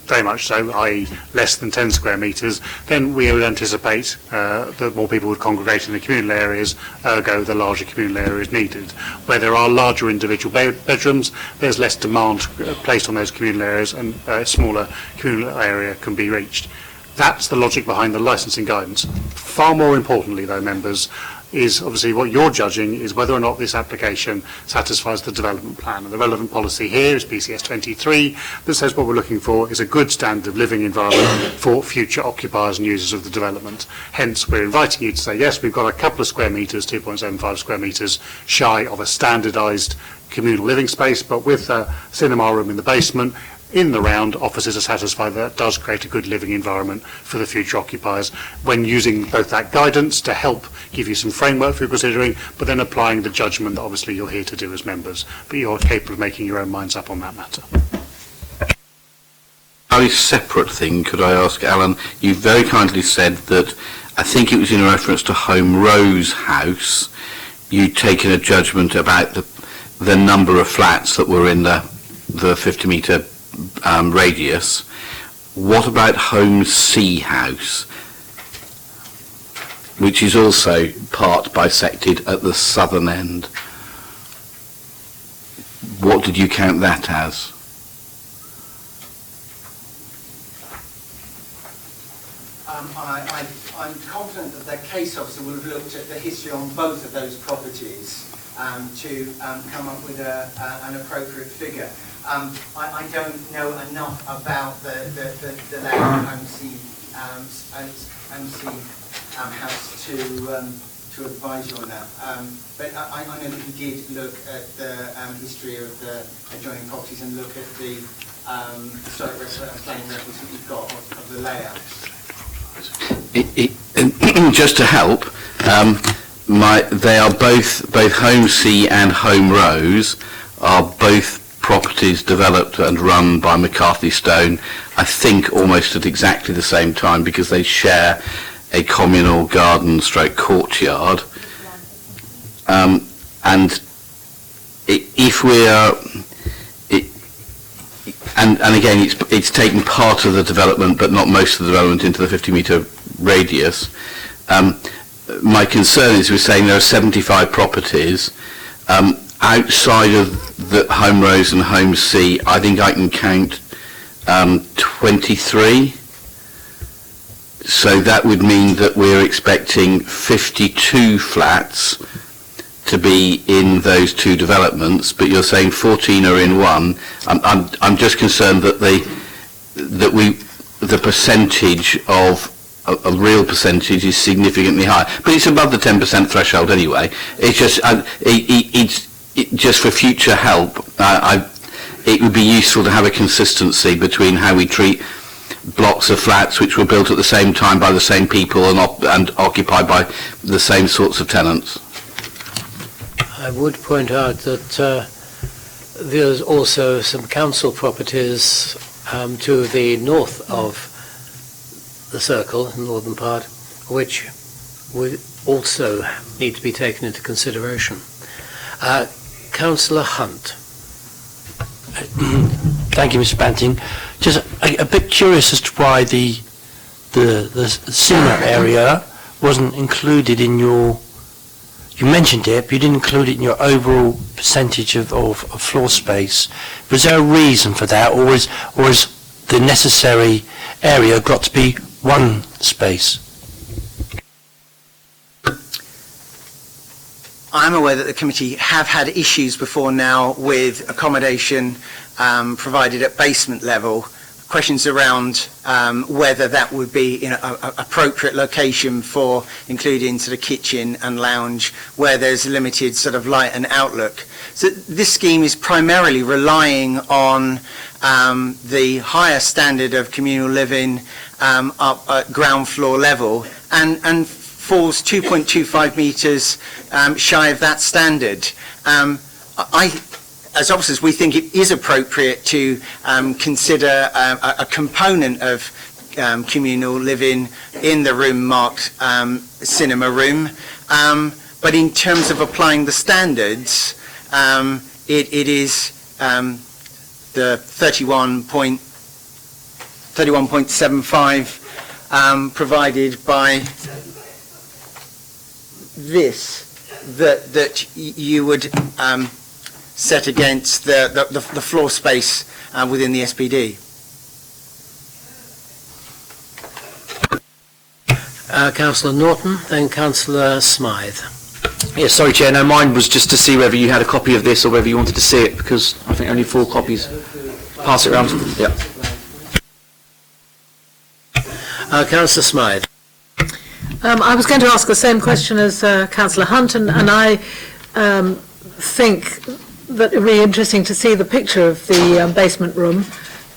very much so, i.e. less than 10 square metres, then we would anticipate that more people would congregate in the communal areas, ergo the larger communal area is needed. Where there are larger individual bedrooms, there's less demand placed on those communal areas and a smaller communal area can be reached. That's the logic behind the licensing guidance. Far more importantly though, members, is obviously what you're judging is whether or not this application satisfies the development plan. And the relevant policy here is PCS 23 that says what we're looking for is a good standard of living environment for future occupiers and users of the development. Hence, we're inviting you to say, yes, we've got a couple of square metres, 2.75 square metres, shy of a standardised communal living space, but with a cinema room in the basement, in the round, officers are satisfied that does create a good living environment for the future occupiers when using both that guidance to help give you some framework for considering, but then applying the judgment that obviously you're here to do as members, but you're capable of making your own minds up on that matter. A very separate thing, could I ask, Alan? You very kindly said that, I think it was in reference to Home Rose House, you'd taken a judgment about the number of flats that were in the 50-metre radius. What about Home C House, which is also part bisected at the southern end? What did you count that as? I'm confident that the case officer will have looked at the history on both of those properties to come up with an appropriate figure. I don't know enough about the layout of Home C house to advise you on that. But I know that he did look at the history of the adjoining properties and look at the historic planning records that you've got of the layout. Just to help, they are both Home C and Home Rose are both properties developed and run by McCarthy Stone, I think almost at exactly the same time, because they share a communal garden stroke courtyard. And if we are, and again, it's taken part of the development but not most of the development into the 50-metre radius. My concern is we're saying there are 75 properties. Outside of the Home Rose and Home C, I think I can count 23. So that would mean that we're expecting 52 flats to be in those 2 developments, but you're saying 14 are in one. I'm just concerned that the percentage of a real percentage is significantly higher, but it's above the 10% threshold anyway. It's just just for future help. it would be useful to have a consistency between how we treat blocks of flats which were built at the same time by the same people and occupied by the same sorts of tenants. I would point out that there's also some council properties to the north of the circle, the northern part, which would also need to be taken into consideration. Councillor Hunt. Thank you, Mr. Banting. Just a bit curious as to why the cinema area wasn't included in your. You mentioned it, but you didn't include it in your overall percentage of floor space. Was there a reason for that, or is the necessary area got to be one space? I'm aware that the committee have had issues before now with accommodation provided at basement level. Questions around whether that would be in an appropriate location for including sort of kitchen and lounge where there's limited sort of light and outlook. So this scheme is primarily relying on the higher standard of communal living up at ground floor level and falls 2.25 metres shy of that standard. As officers, we think it is appropriate to consider a component of communal living in the room marked cinema room. But in terms of applying the standards, it is the 31.75 provided by this that you would set against the floor space within the SPD. Councillor Norton, then Councillor Smythe. Yes, sorry, Chair. No, mine was just to see whether you had a copy of this or whether you wanted to see it, because I think only 4 copies. Pass it around. Yeah. Councillor Smythe. I was going to ask the same question as Councillor Hunt, and I think that it would be interesting to see the picture of the basement room,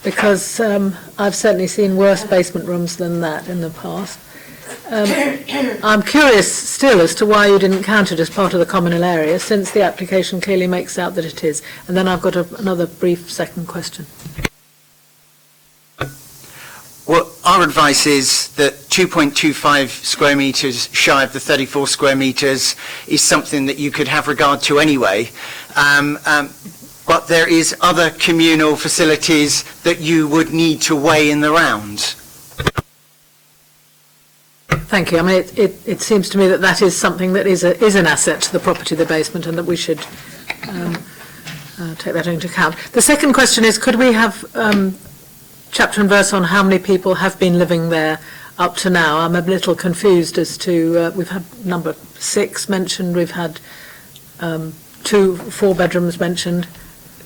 because I've certainly seen worse basement rooms than that in the past. I'm curious still as to why you didn't count it as part of the communal area, since the application clearly makes out that it is. And then I've got another brief second question. Well, our advice is that 2.25 square metres shy of the 34 square metres is something that you could have regard to anyway. But there is other communal facilities that you would need to weigh in the round. Thank you. I mean, it seems to me that that is something that is an asset to the property, the basement, and that we should take that into account. The second question is, could we have chapter and verse on how many people have been living there up to now? I'm a little confused as to, we've had number 6 mentioned, we've had 2 4-bedrooms mentioned.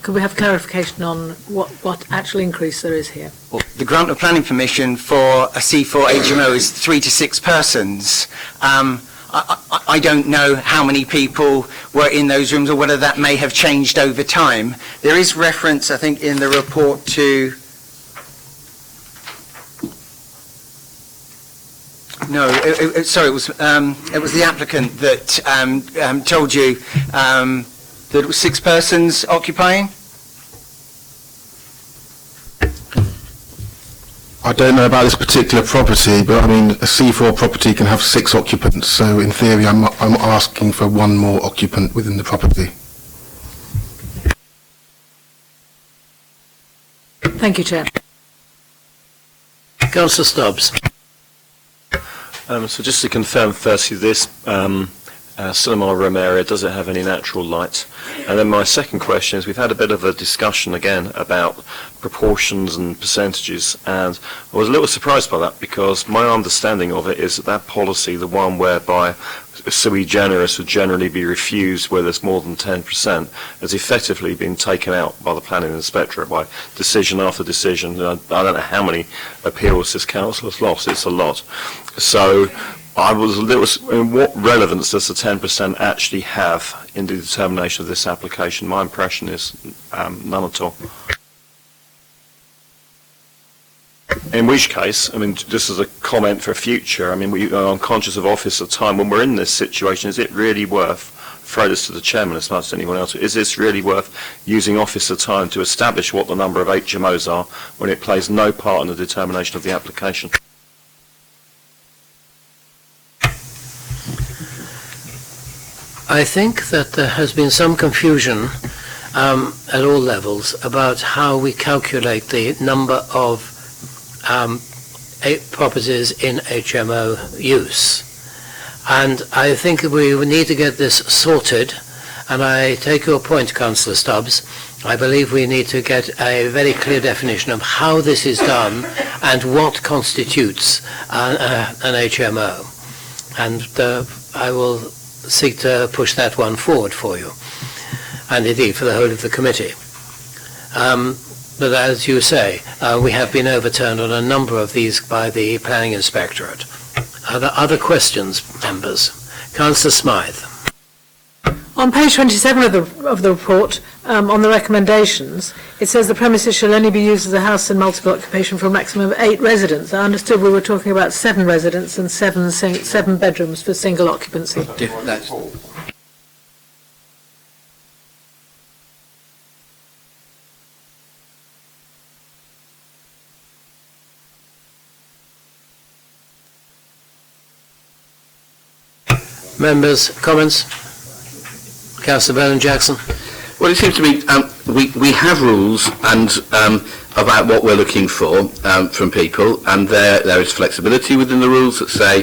Could we have clarification on what actual increase there is here? Well, the grant of planning permission for a C4 HMO is 3 to 6 persons. I don't know how many people were in those rooms or whether that may have changed over time. There is reference, I think, in the report to... No, sorry, it was the applicant that told you that it was 6 persons occupying? I don't know about this particular property, but I mean, a C4 property can have 6 occupants, so in theory I'm asking for 1 more occupant within the property. Thank you, Chair. Councillor Stubbs. So just to confirm firstly, this cinema room area, does it have any natural light? And then my second question is, we've had a bit of a discussion again about proportions and percentages, and I was a little surprised by that, because my understanding of it is that policy, the one whereby sui generis would generally be refused where there's more than 10%, has effectively been taken out by the planning inspectorate by decision after decision. I don't know how many appeals this council has lost, it's a lot. So I was a little, what relevance does the 10% actually have in the determination of this application? My impression is none at all. In which case, I mean, just as a comment for future, I mean, I'm conscious of officer time. When we're in this situation, is it really worth, throw this to the chairman as much as anyone else, is this really worth using officer time to establish what the number of HMOs are when it plays no part in the determination of the application? I think that there has been some confusion at all levels about how we calculate the number of properties in HMO use. And I think we need to get this sorted, and I take your point, Councillor Stubbs. I believe we need to get a very clear definition of how this is done and what constitutes an HMO. And I will seek to push that one forward for you, and indeed for the whole of the committee. But as you say, we have been overturned on a number of these by the Planning Inspectorate. Are there other questions, members? Councillor Smythe. On page 27 of the report, on the recommendations, it says the premises shall only be used as a house in multiple occupation for a maximum of 8 residents. I understood we were talking about 7 residents and 7 bedrooms for single occupancy. Members, comments? Councillor Bowden-Jackson. Well, it seems to me we have rules and about what we're looking for from people, and there is flexibility within the rules that say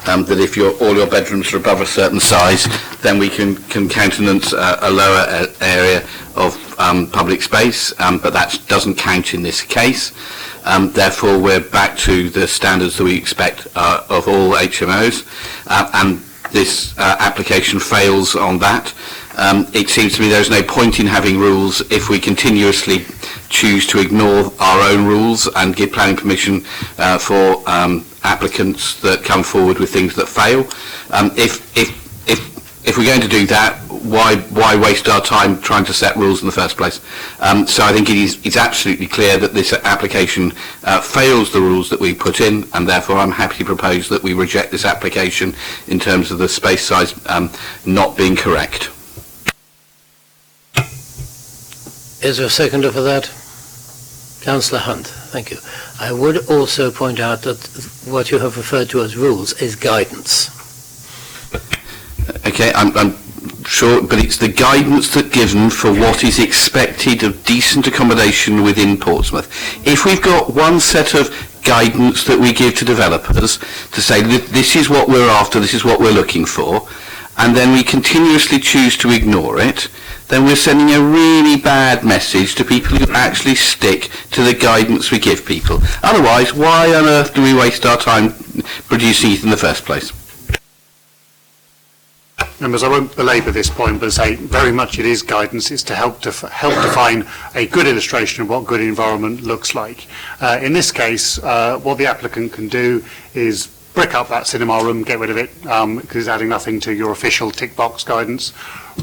that if all your bedrooms are above a certain size, then we can countenance a lower area of public space, but that doesn't count in this case. Therefore, we're back to the standards that we expect of all HMOs, and this application fails on that. It seems to me there's no point in having rules if we continuously choose to ignore our own rules and give planning permission for applicants that come forward with things that fail. If we're going to do that, why waste our time trying to set rules in the first place? So I think it's absolutely clear that this application fails the rules that we put in, and therefore I'm happy to propose that we reject this application in terms of the space size not being correct. Is there a seconder for that? Councillor Hunt, thank you. I would also point out that what you have referred to as rules is guidance. Okay, I'm sure, but it's the guidance that's given for what is expected of decent accommodation within Portsmouth. If we've got one set of guidance that we give to developers to say this is what we're after, this is what we're looking for, and then we continuously choose to ignore it, then we're sending a really bad message to people who actually stick to the guidance we give people. Otherwise, why on earth do we waste our time producing it in the first place? Members, I won't belabour this point, but say very much it is guidance. It's to help define a good illustration of what good environment looks like. In this case, what the applicant can do is brick up that cinema room, get rid of it, because it's adding nothing to your official tick box guidance.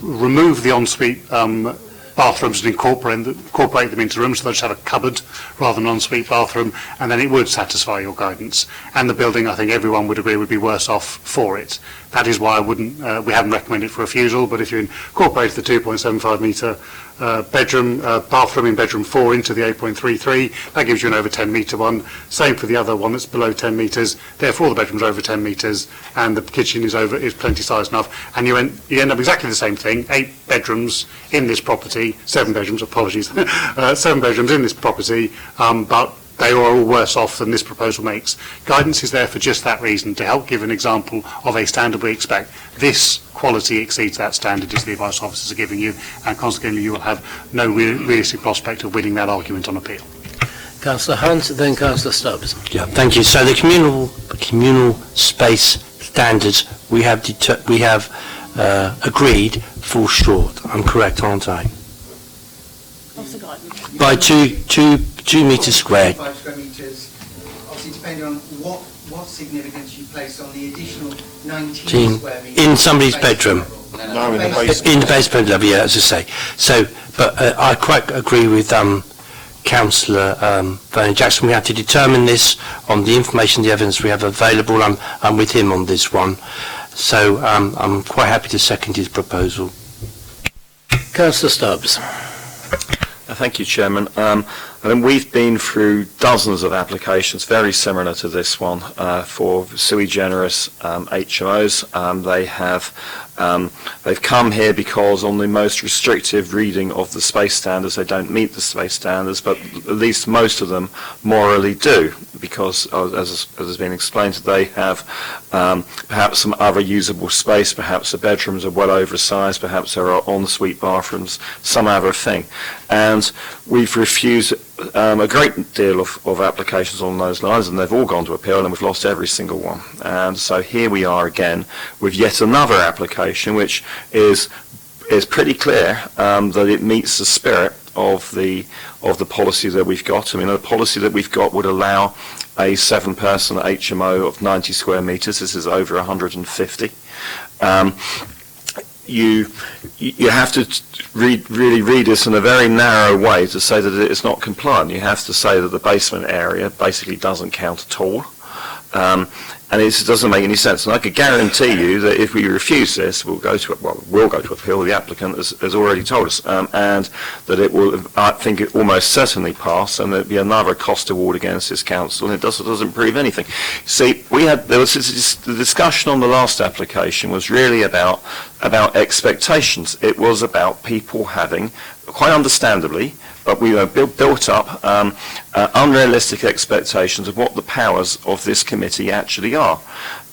Remove the ensuite bathrooms and incorporate them into rooms, so they'll just have a cupboard rather than an ensuite bathroom, and then it would satisfy your guidance. And the building, I think everyone would agree, would be worse off for it. That is why we haven't recommended for refusal, but if you incorporate the 2.75 metre bathroom in bedroom 4 into the 8.33, that gives you an over 10 metre one. Same for the other one that's below 10 metres. Therefore, the bedroom's over 10 metres, and the kitchen is plenty size enough. And you end up exactly the same thing. 8 bedrooms in this property, 7 bedrooms. Apologies, 7 bedrooms in this property, but they are all worse off than this proposal makes. Guidance is there for just that reason, to help give an example of a standard we expect. This quality exceeds that standard, is the advice officers are giving you, and consequently you will have no realistic prospect of winning that argument on appeal. Councillor Hunt, then Councillor Stubbs. Yeah, thank you. So the communal space standards we have agreed fall short. I'm correct, aren't I? By 2 metres squared. 5 square metres, obviously depending on what significance you place on the additional 19 square metres. In somebody's bedroom. No, in the basement level, yeah, as I say. So, but I quite agree with Councillor Vernon Jackson. We have to determine this on the information, the evidence we have available. I'm with him on this one. So I'm quite happy to second his proposal. Councillor Stubbs. Thank you, Chairman. I mean, we've been through dozens of applications very similar to this one for sui generis HMOs. They've come here because on the most restrictive reading of the space standards, they don't meet the space standards, but at least most of them morally do, because as has been explained, they have perhaps some other usable space, perhaps the bedrooms are well oversized, perhaps there are ensuite bathrooms, some other thing. And we've refused a great deal of applications on those lines, and they've all gone to appeal, and we've lost every single one. And so here we are again with yet another application, which is pretty clear that it meets the spirit of the policy that we've got. I mean, the policy that we've got would allow a 7-person HMO of 90 square metres. This is over 150. You have to really read this in a very narrow way to say that it's not compliant. You have to say that the basement area basically doesn't count at all. And it doesn't make any sense. And I could guarantee you that if we refuse this, we'll go to appeal. The applicant has already told us, and that it will. I think it almost certainly pass, and there'll be another cost award against this council, and it doesn't prove anything. See, the discussion on the last application was really about expectations. It was about people having, quite understandably, but we built up unrealistic expectations of what the powers of this committee actually are.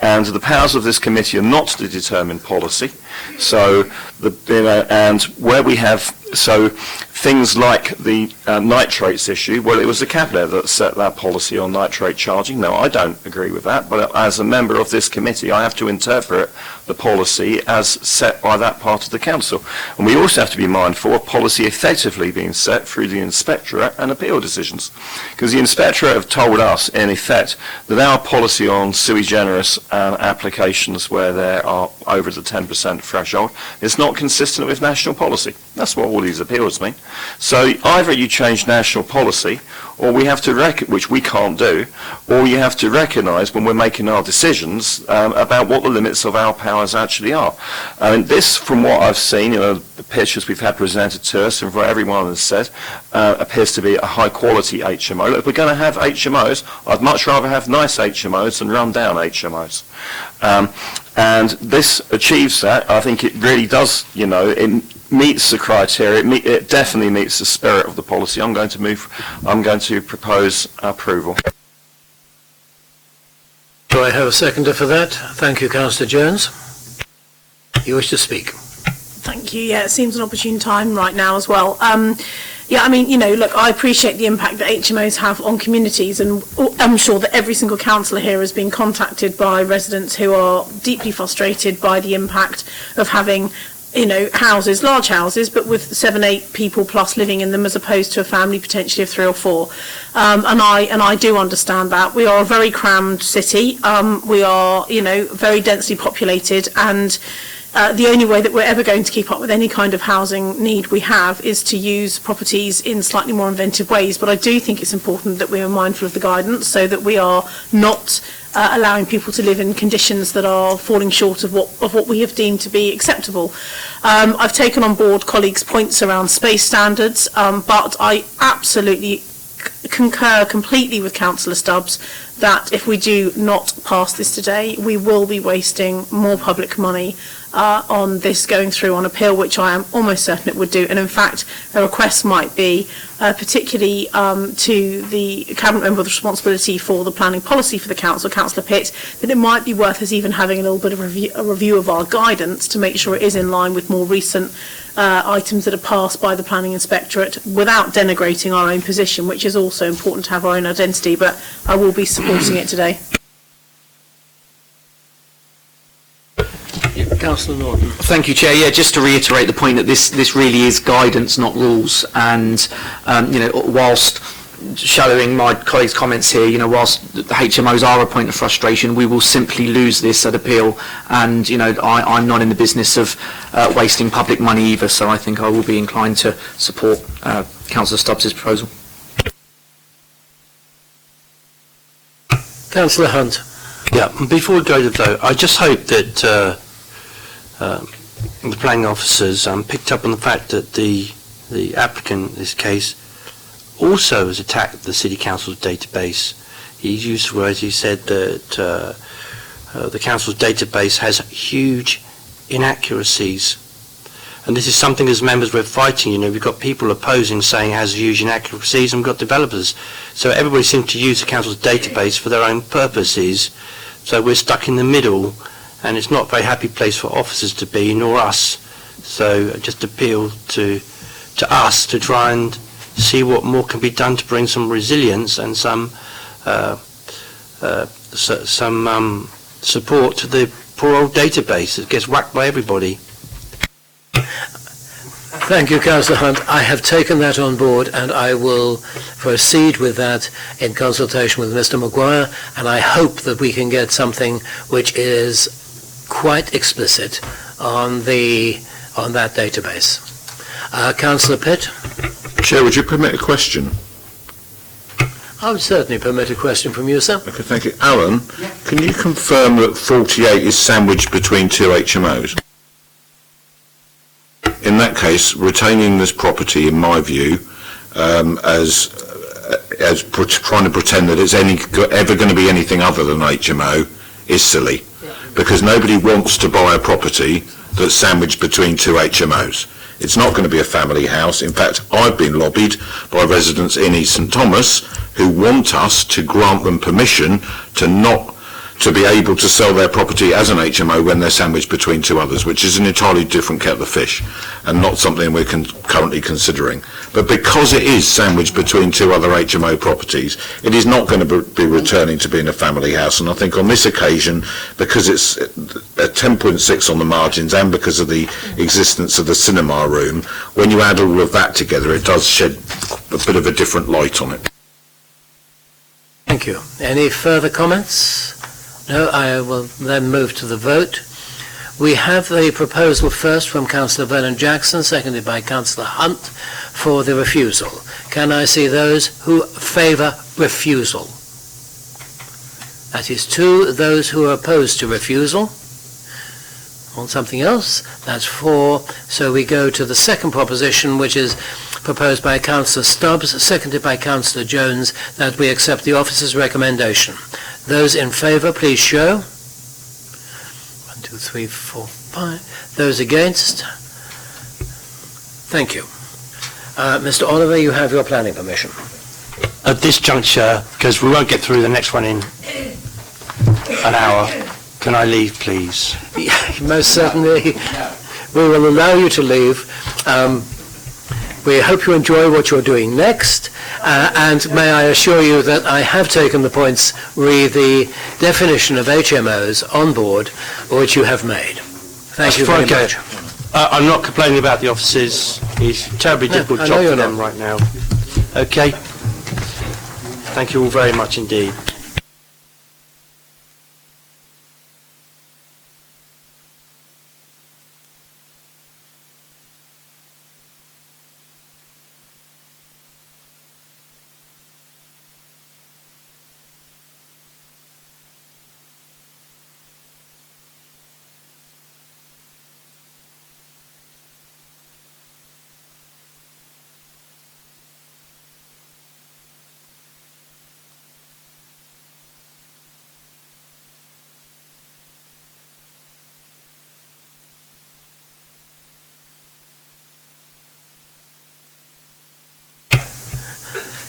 And the powers of this committee are not to determine policy. So, and where we have, so things like the nitrates issue, well, it was the Cabinet that set that policy on nitrate charging. No, I don't agree with that, but as a member of this committee, I have to interpret the policy as set by that part of the council. And we also have to be mindful of policy effectively being set through the Inspectorate and appeal decisions. Because the Inspectorate have told us, in effect, that our policy on sui generis applications where there are over the 10% threshold is not consistent with national policy. That's what all these appeals mean. So either you change national policy, or we have to which we can't do, or you have to recognise when we're making our decisions about what the limits of our powers actually are. And this, from what I've seen, the pictures we've had presented to us, and what everyone has said, appears to be a high-quality HMO. Look, if we're going to have HMOs, I'd much rather have nice HMOs than run-down HMOs. And this achieves that. I think it really does, it meets the criteria. It definitely meets the spirit of the policy. I'm going to propose approval. Do I have a seconder for that? Thank you, Councillor Jones. You wish to speak? Thank you. Yeah, it seems an opportune time right now as well. Yeah, I mean, look, I appreciate the impact that HMOs have on communities, and I'm sure that every single councillor here has been contacted by residents who are deeply frustrated by the impact of having houses, large houses, but with 7-8 people plus living in them, as opposed to a family potentially of 3 or 4. And I do understand that. We are a very crammed city. We are, very densely populated, and the only way that we're ever going to keep up with any kind of housing need we have is to use properties in slightly more inventive ways. But I do think it's important that we are mindful of the guidance, so that we are not allowing people to live in conditions that are falling short of what we have deemed to be acceptable. I've taken on board colleagues' points around space standards, but I absolutely concur completely with Councillor Stubbs that if we do not pass this today, we will be wasting more public money on this going through on appeal, which I am almost certain it would do. And in fact, a request might be, particularly to the Cabinet member with responsibility for the planning policy for the council, Councillor Pitt, that it might be worth us even having a little bit of a review of our guidance to make sure it is in line with more recent items that are passed by the Planning Inspectorate, without denigrating our own position, which is also important to have our own identity. But I will be supporting it today. Councillor Norton. Thank you, Chair. Yeah, just to reiterate the point that this really is guidance, not rules. And whilst shadowing my colleagues' comments here, whilst the HMOs are a point of frustration, we will simply lose this at appeal. And I'm not in the business of wasting public money either, so I think I will be inclined to support Councillor Stubbs' proposal. Councillor Hunt. Yeah, before we go to the vote, I just hope that the planning officers picked up on the fact that the applicant in this case also has attacked the City Council's database. He used words, he said that the Council's database has huge inaccuracies. And this is something as members we're fighting, we've got people opposing saying it has huge inaccuracies, and we've got developers. So everybody seems to use the Council's database for their own purposes. So we're stuck in the middle, and it's not a very happy place for officers to be, nor us. So I just appeal to us to try and see what more can be done to bring some resilience and some support to the poor old database that gets whacked by everybody. Thank you, Councillor Hunt. I have taken that on board, and I will proceed with that in consultation with Mr. Maguire, and I hope that we can get something which is quite explicit on that database. Councillor Pitt? Chair, would you permit a question? I would certainly permit a question from you, sir. Okay, thank you. Alan, can you confirm that 48 is sandwiched between two HMOs? In that case, retaining this property, in my view, as trying to pretend that it's ever going to be anything other than HMO is silly, because nobody wants to buy a property that's sandwiched between two HMOs. It's not going to be a family house. In fact, I've been lobbied by residents in East St Thomas who want us to grant them permission to be able to sell their property as an HMO when they're sandwiched between two others, which is an entirely different kettle of fish and not something we're currently considering. But because it is sandwiched between two other HMO properties, it is not going to be returning to being a family house. And I think on this occasion, because it's a 10.6 on the margins and because of the existence of the cinema room, when you add all of that together, it does shed a bit of a different light on it. Thank you. Any further comments? No, I will then move to the vote. We have the proposal first from Councillor Vernon Jackson, seconded by Councillor Hunt, for the refusal. Can I see those who favour refusal? That is 2. Those who are opposed to refusal. On something else? That's 4. So we go to the second proposition, which is proposed by Councillor Stubbs, seconded by Councillor Jones, that we accept the officer's recommendation. Those in favour, please show. 1, 2, 3, 4, 5. Those against? Thank you. Mr. Oliver, you have your planning permission. At this juncture, because we won't get through the next one in an hour, can I leave, please? Most certainly. We will allow you to leave. We hope you enjoy what you're doing next, and may I assure you that I have taken the points re the definition of HMOs on board, which you have made. Thank you very much. I'm not complaining about the officers. It's a terribly difficult job for them right now. Okay. Thank you all very much indeed.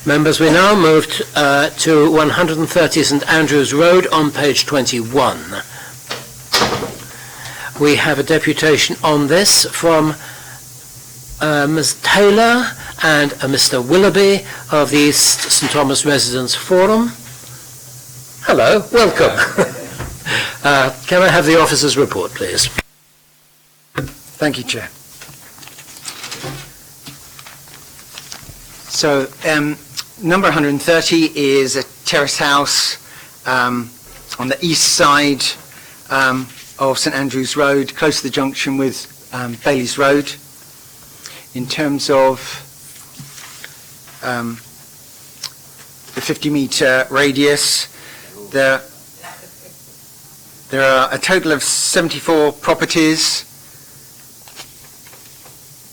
Members, we now move to 130 St Andrews Road on page 21. We have a deputation on this from Ms Taylor and Mr Willoughby of the East St Thomas Residents Forum. Hello, welcome. Can I have the officer's report, please? Thank you, Chair. So, number 130 is a terrace house on the east side of St Andrews Road, close to the junction with Bailey's Road. In terms of the 50-metre radius, There are a total of 74 properties,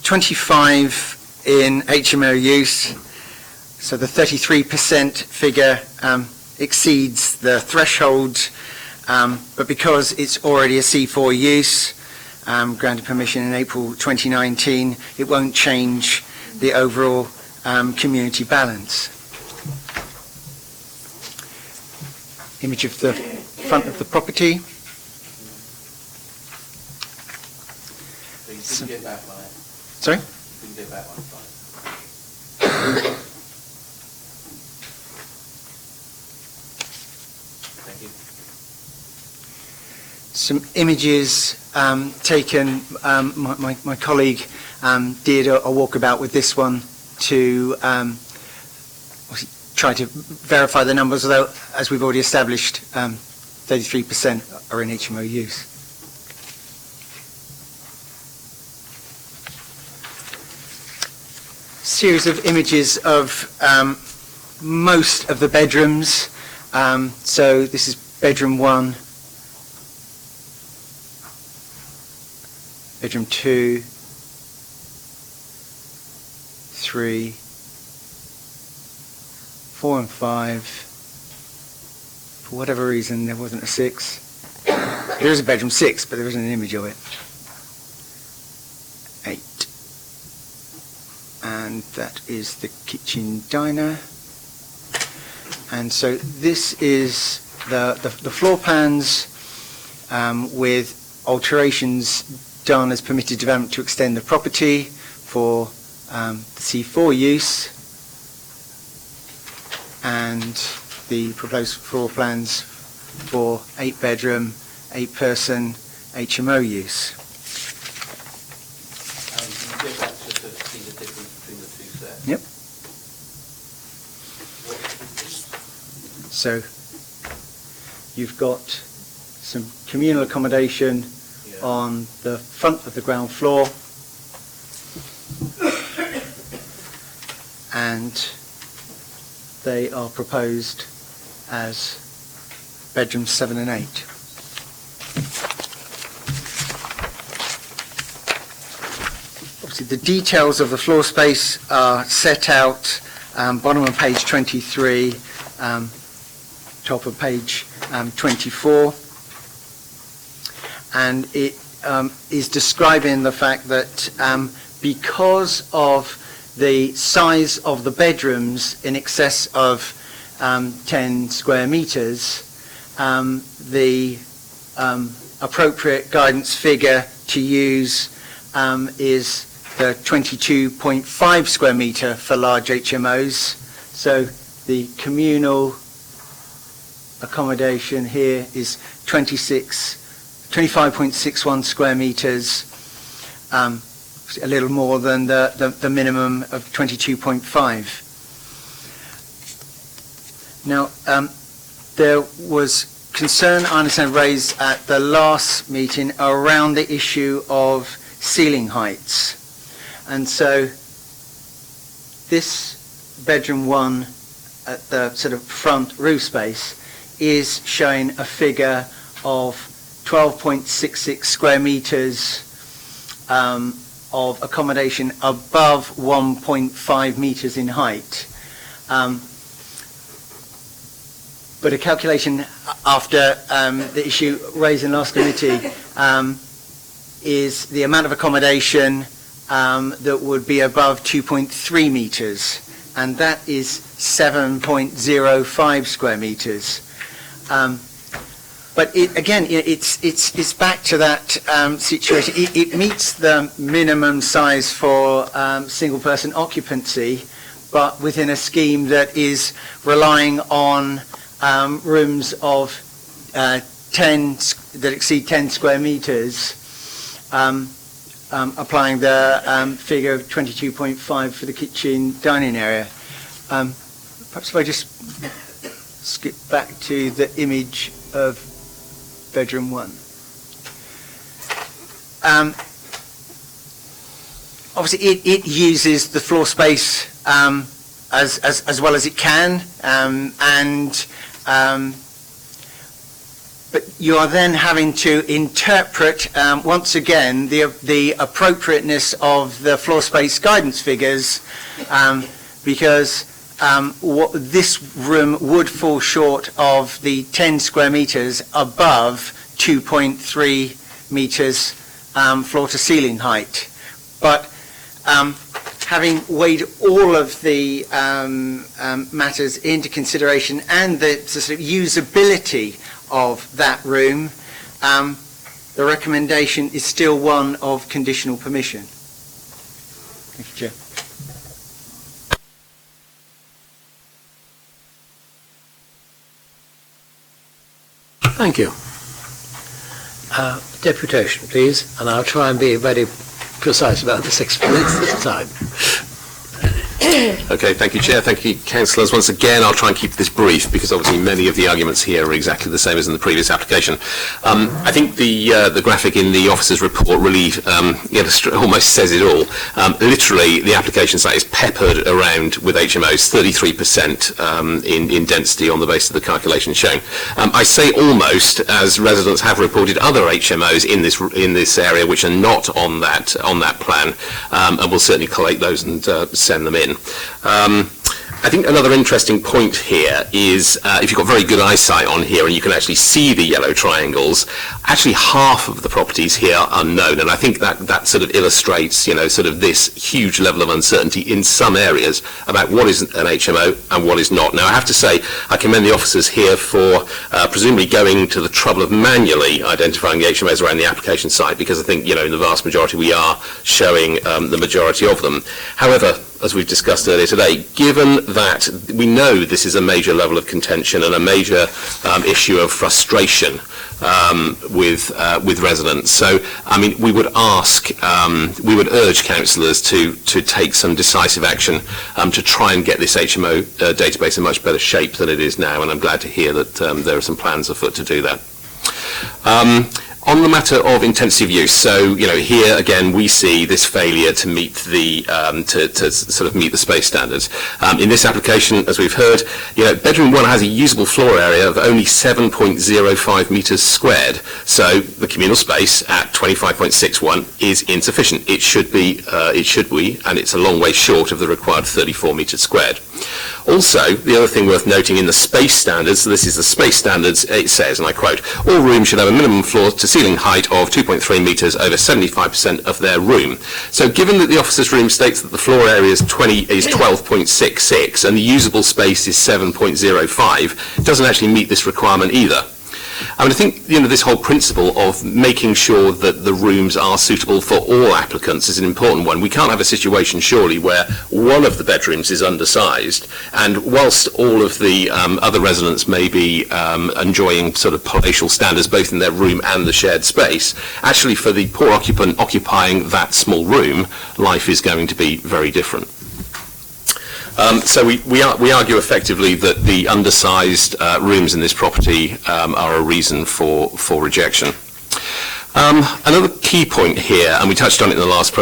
25 in HMO use, so the 33% figure exceeds the threshold, but because it's already a C4 use, granted permission in April 2019, it won't change the overall community balance. Image of the front of the property. So you couldn't get back one. Sorry? You couldn't get back one. Thank you. Some images taken, my colleague did a walkabout with this one to try to verify the numbers, although, as we've already established, 33% are in HMO use. Series of images of most of the bedrooms. So this is bedroom 1, bedroom 2, 3, 4 and 5. For whatever reason, there wasn't a 6. There is a bedroom 6, but there isn't an image of it. 8. And that is the kitchen diner. And so this is the floor plans with alterations done as permitted development to extend the property for the C4 use, and the proposed floor plans for 8-bedroom, 8-person HMO use. Can you get back to see the difference between the two sets? Yep. So you've got some communal accommodation on the front of the ground floor, and they are proposed as bedrooms 7 and 8. Obviously the details of the floor space are set out bottom of page 23, top of page 24, and it is describing the fact that because of the size of the bedrooms in excess of 10 square meters, the appropriate guidance figure to use is the 22.5 square meter for large HMOs. So the communal accommodation here is 25.61 square meters, a little more than the minimum of 22.5. Now, there was concern, I understand, raised at the last meeting around the issue of ceiling heights. And so this bedroom 1 at the sort of front roof space is showing a figure of 12.66 square meters of accommodation above 1.5 meters in height. But a calculation after the issue raised in last committee is the amount of accommodation that would be above 2.3 meters, and that is 7.05 square meters. But it's back to that situation. It meets the minimum size for single person occupancy, but within a scheme that is relying on rooms of 10 that exceed 10 square meters, applying the figure of 22.5 for the kitchen dining area. Perhaps if I just skip back to the image of bedroom 1. Obviously, it uses the floor space as well as it can, and but you are then having to interpret, once again, the appropriateness of the floor space guidance figures, because this room would fall short of the 10 square metres above 2.3 metres floor to ceiling height. But having weighed all of the matters into consideration and the sort of usability of that room, the recommendation is still one of conditional permission. Thank you, Chair. Thank you. Deputation, please, and I'll try and be very precise about the 6 minutes this time. Okay, thank you, Chair. Thank you, councillors. Once again, I'll try and keep this brief because obviously many of the arguments here are exactly the same as in the previous application. I think the graphic in the officer's report really almost says it all. Literally, the application site is peppered around with HMOs, 33% in density on the basis of the calculation shown. I say almost, as residents have reported other HMOs in this area which are not on that plan, and we'll certainly collate those and send them in. I think another interesting point here is if you've got very good eyesight on here and you can actually see the yellow triangles, actually half of the properties here are known, and I think that sort of illustrates, sort of this huge level of uncertainty in some areas about what is an HMO and what is not. Now, I have to say, I commend the officers here for presumably going to the trouble of manually identifying the HMOs around the application site, because I think, in the vast majority we are showing the majority of them. However, as we've discussed earlier today, given that we know this is a major level of contention and a major issue of frustration with residents. So, we would urge councillors to take some decisive action to try and get this HMO database in much better shape than it is now, and I'm glad to hear that there are some plans afoot to do that. On the matter of intensive use, so here again we see this failure to meet the to sort of meet the space standards. In this application, as we've heard, bedroom 1 has a usable floor area of only 7.05 metres squared. So the communal space at 25.61 is insufficient. It should be, and it's a long way short of the required 34 metres squared. Also, the other thing worth noting in the space standards, so this is the space standards, it says, and I quote, all rooms should have a minimum floor to ceiling height of 2.3 metres over 75% of their room. So given that the officer's room states that the floor area is 12.66 and the usable space is 7.05, it doesn't actually meet this requirement either. I think this whole principle of making sure that the rooms are suitable for all applicants is an important one. We can't have a situation, surely, where one of the bedrooms is undersized, and whilst all of the other residents may be enjoying sort of palatial standards both in their room and the shared space, actually for the poor occupant occupying that small room, life is going to be very different. So we argue effectively that the undersized rooms in this property are a reason for rejection. Another key point here, and we touched on it in the last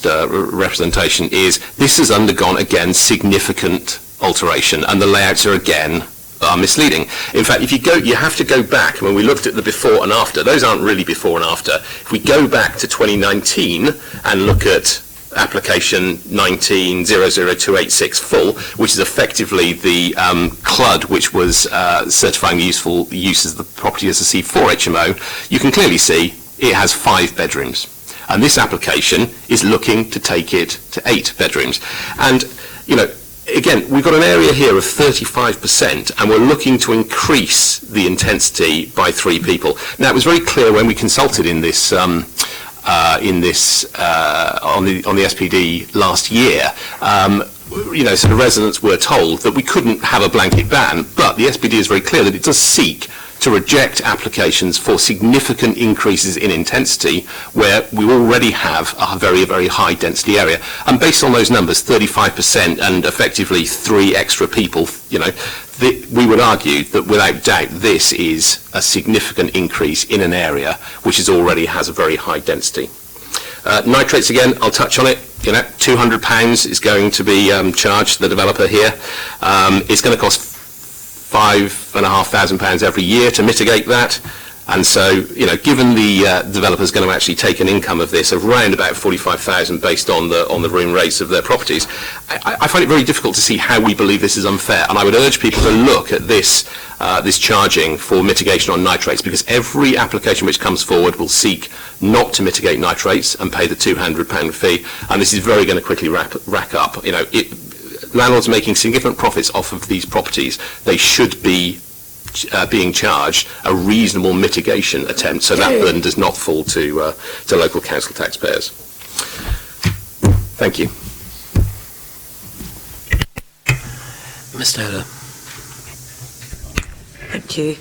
representation, is this has undergone again significant alteration, and the layouts are again misleading. In fact, if you have to go back. When we looked at the before and after, those aren't really before and after. If we go back to 2019 and look at application 19-00286 full, which is effectively the CLUD which was certifying the useful uses of the property as a C4 HMO, you can clearly see it has 5 bedrooms. And this application is looking to take it to 8 bedrooms. And, again, we've got an area here of 35%, and we're looking to increase the intensity by 3 people. Now, it was very clear when we consulted in this on the SPD last year, so the residents were told that we couldn't have a blanket ban, but the SPD is very clear that it does seek to reject applications for significant increases in intensity where we already have a very, very high density area. And based on those numbers, 35% and effectively 3 extra people, we would argue that without doubt this is a significant increase in an area which already has a very high density. Nitrates, again, I'll touch on it. £200 is going to be charged the developer here. It's going to cost £5,500 every year to mitigate that. And so, given the developer's going to actually take an income of this of around about 45,000 based on the room rates of their properties, I find it very difficult to see how we believe this is unfair. And I would urge people to look at this charging for mitigation on nitrates, because every application which comes forward will seek not to mitigate nitrates and pay the £200 fee. And this is very going to quickly rack up. Landlords making significant profits off of these properties, they should be being charged a reasonable mitigation attempt, so that burden does not fall to local council taxpayers. Thank you. Ms Taylor. Thank you.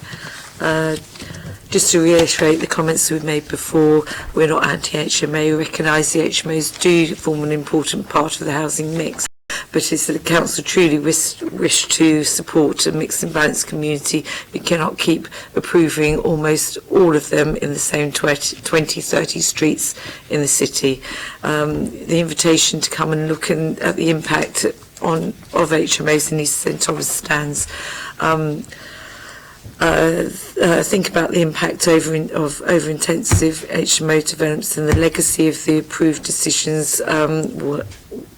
Just to reiterate the comments we've made before, we're not anti-HMO. We recognise the HMOs do form an important part of the housing mix. But if the council truly wish to support a mixed and balanced community, we cannot keep approving almost all of them in the same 20-30 streets in the city. The invitation to come and look at the impact of HMOs in East St Thomas stands. Think about the impact of over-intensive HMO developments and the legacy of the approved decisions will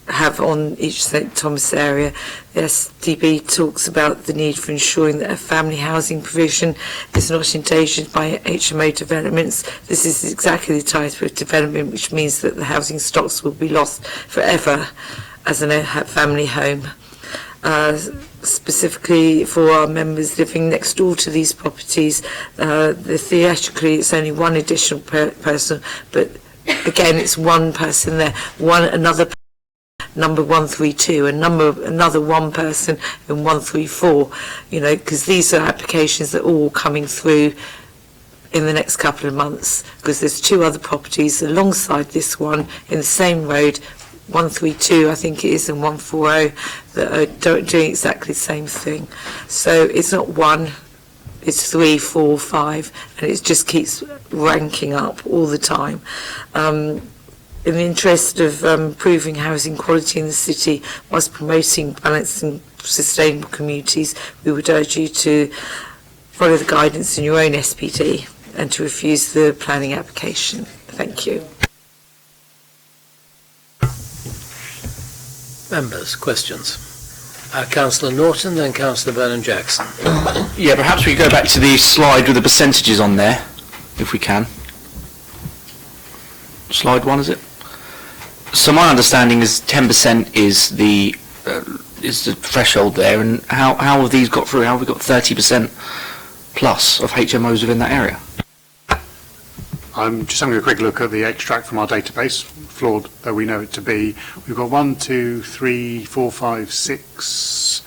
have on each St Thomas area. The SDB talks about the need for ensuring that a family housing provision is not endangered by HMO developments. This is exactly the type of development which means that the housing stocks will be lost forever as a family home. Specifically for our members living next door to these properties, theoretically it's only one additional person, but again it's one person there, another number 132, another one person in 134, because these are applications that are all coming through in the next couple of months, because there's two other properties alongside this one in the same road, 132 I think it is and 140, that are doing exactly the same thing. So it's not one, it's 3, 4, 5, and it just keeps ranking up all the time. In the interest of improving housing quality in the city whilst promoting balanced and sustainable communities, we would urge you to follow the guidance in your own SPD and to refuse the planning application. Thank you. Members, questions? Councillor Norton, then Councillor Vernon-Jackson. Yeah, perhaps we go back to the slide with the percentages on there, if we can. Slide 1, is it? So my understanding is 10% is the threshold there, and how have these got through? How have we got 30% plus of HMOs within that area? I'm just having a quick look at the extract from our database, flawed though we know it to be. We've got 1, 2, 3, 4, 5, 6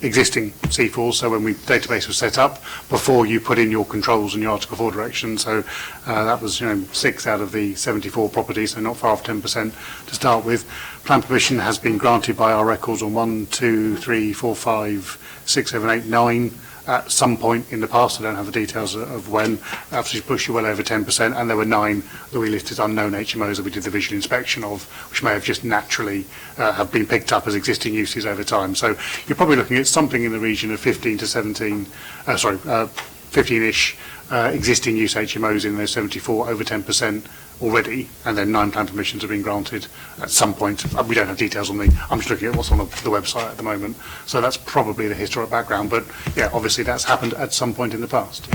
existing C4s, so when the database was set up, before you put in your controls and your Article 4 direction, so that was 6 out of the 74 properties, so not far off 10% to start with. Plan permission has been granted by our records on 1, 2, 3, 4, 5, 6, 7, 8, 9 at some point in the past. I don't have the details of when. After you push you well over 10%, and there were 9 that we listed unknown HMOs that we did the visual inspection of, which may have just naturally have been picked up as existing uses over time. So you're probably looking at something in the region of 15-ish existing use HMOs in those 74, over 10% already, and then 9 plan permissions have been granted at some point. We don't have details on I'm just looking at what's on the website at the moment. So that's probably the historic background, but yeah, obviously that's happened at some point in the past.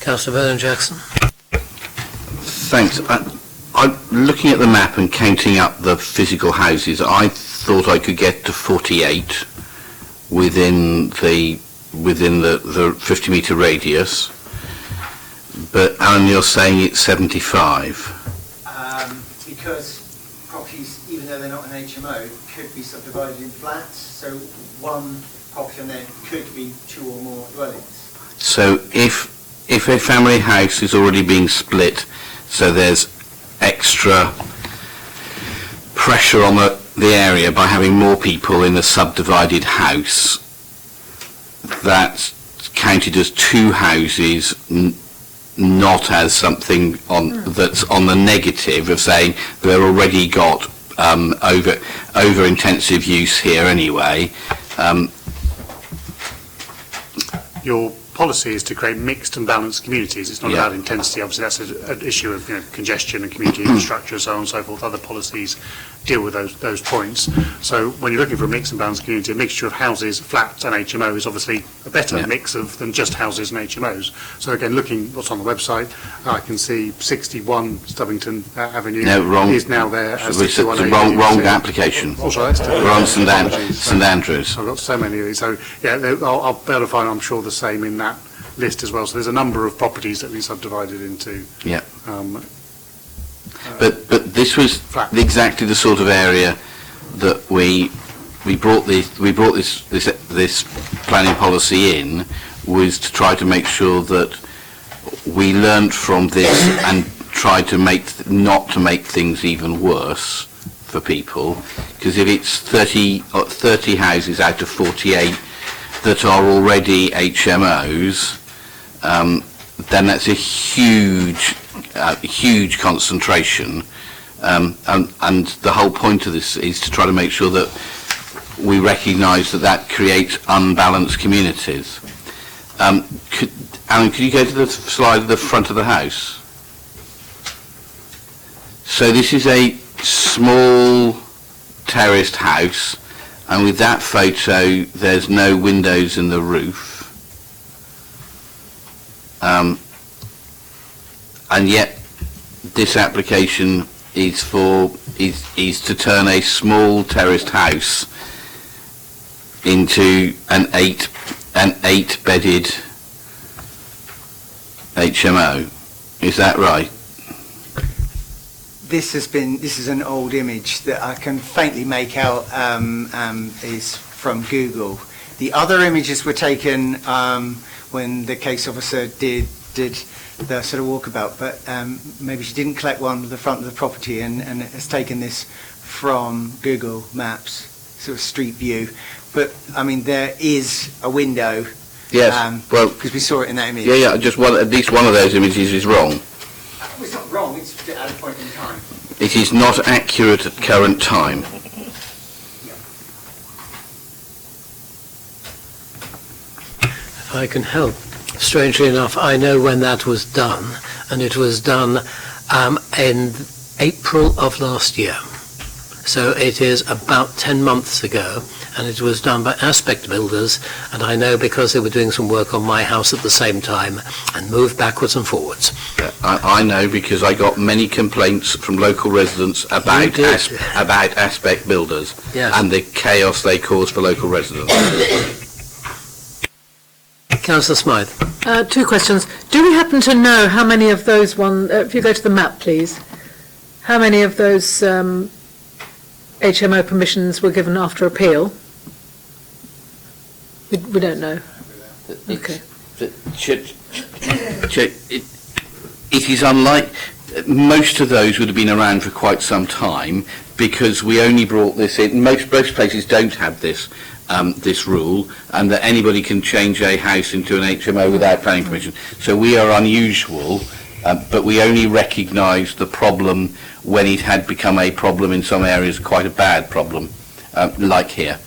Councillor Vernon-Jackson. Thanks. I'm looking at the map and counting up the physical houses. I thought I could get to 48 within the 50-metre radius. But Alan, you're saying it's 75. Because properties, even though they're not an HMO, could be subdivided in flats. So one property on there could be 2 or more dwellings. So if a family house is already being split, so there's extra pressure on the area by having more people in a subdivided house, that's counted as 2 houses, not as something that's on the negative of saying they've already got over intensive use here anyway. Your policy is to create mixed and balanced communities. It's not Yeah. about intensity. Obviously, that's an issue of congestion and community infrastructure, so on and so forth. Other policies deal with those points. So when you're looking for a mixed and balanced community, a mixture of houses, flats and HMO is obviously a better Yeah. mix than just houses and HMOs. So again, looking what's on the website, I can see 61 Stubbington Avenue No, wrong. is now there as It's 61 the wrong application. Oh, sorry, that's We're on St apologies. Andrews. I've got so many of these. So yeah, I'll be able to find, I'm sure, the same in that list as well. So there's a number of properties that we subdivided into. Yeah. But this was exactly the sort of area that we brought this planning policy in, was to try to make sure that we learnt from this and try to not to make things even worse for people, because if it's 30 houses out of 48 that are already HMOs, then that's a huge concentration, and the whole point of this is to try to make sure that we recognise that creates unbalanced communities. Alan, could you go to the slide at the front of the house? So this is a small terraced house, and with that photo there's no windows in the roof. And yet this application is to turn a small terraced house into an eight bedded HMO. Is that right? This is an old image that I can faintly make out is from Google. The other images were taken when the case officer did the sort of walkabout, but maybe she didn't collect one of the front of the property and has taken this from Google Maps, sort of street view. But I mean, there is a window. Yes. Well, because we saw it in that image. Yeah. At least one of those images is wrong. Well, it's not wrong. It's at a point in time. It is not accurate at current time. If I can help, strangely enough, I know when that was done, and it was done in April of last year. So it is about 10 months ago, and it was done by Aspect Builders, and I know because they were doing some work on my house at the same time and moved backwards and forwards. I know because I got many complaints from local residents about Aspect Builders and the chaos they cause for local residents. Councillor Smythe. 2 questions. Do we happen to know how many of those if you go to the map, please, how many of those HMO permissions were given after appeal? We don't know. Okay. It is unlike, most of those would have been around for quite some time, because we only brought this in. Most places don't have this rule, and that anybody can change a house into an HMO without planning permission. So we are unusual, but we only recognised the problem when it had become a problem in some areas, quite a bad problem, like here.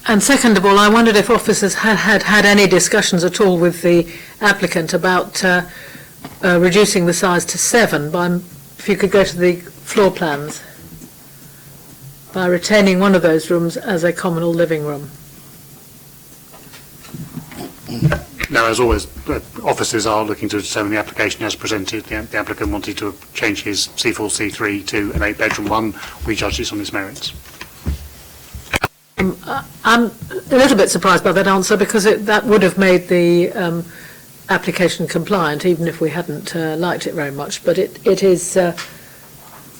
And second of all, I wondered if officers had any discussions at all with the applicant about reducing the size to 7 if you could go to the floor plans, by retaining one of those rooms as a communal living room. Now, as always, officers are looking to determine the application as presented. The applicant wanted to change his C4, C3 to an 8-bedroom one. We judge this on its merits. I'm a little bit surprised by that answer, because that would have made the application compliant, even if we hadn't liked it very much. But it is.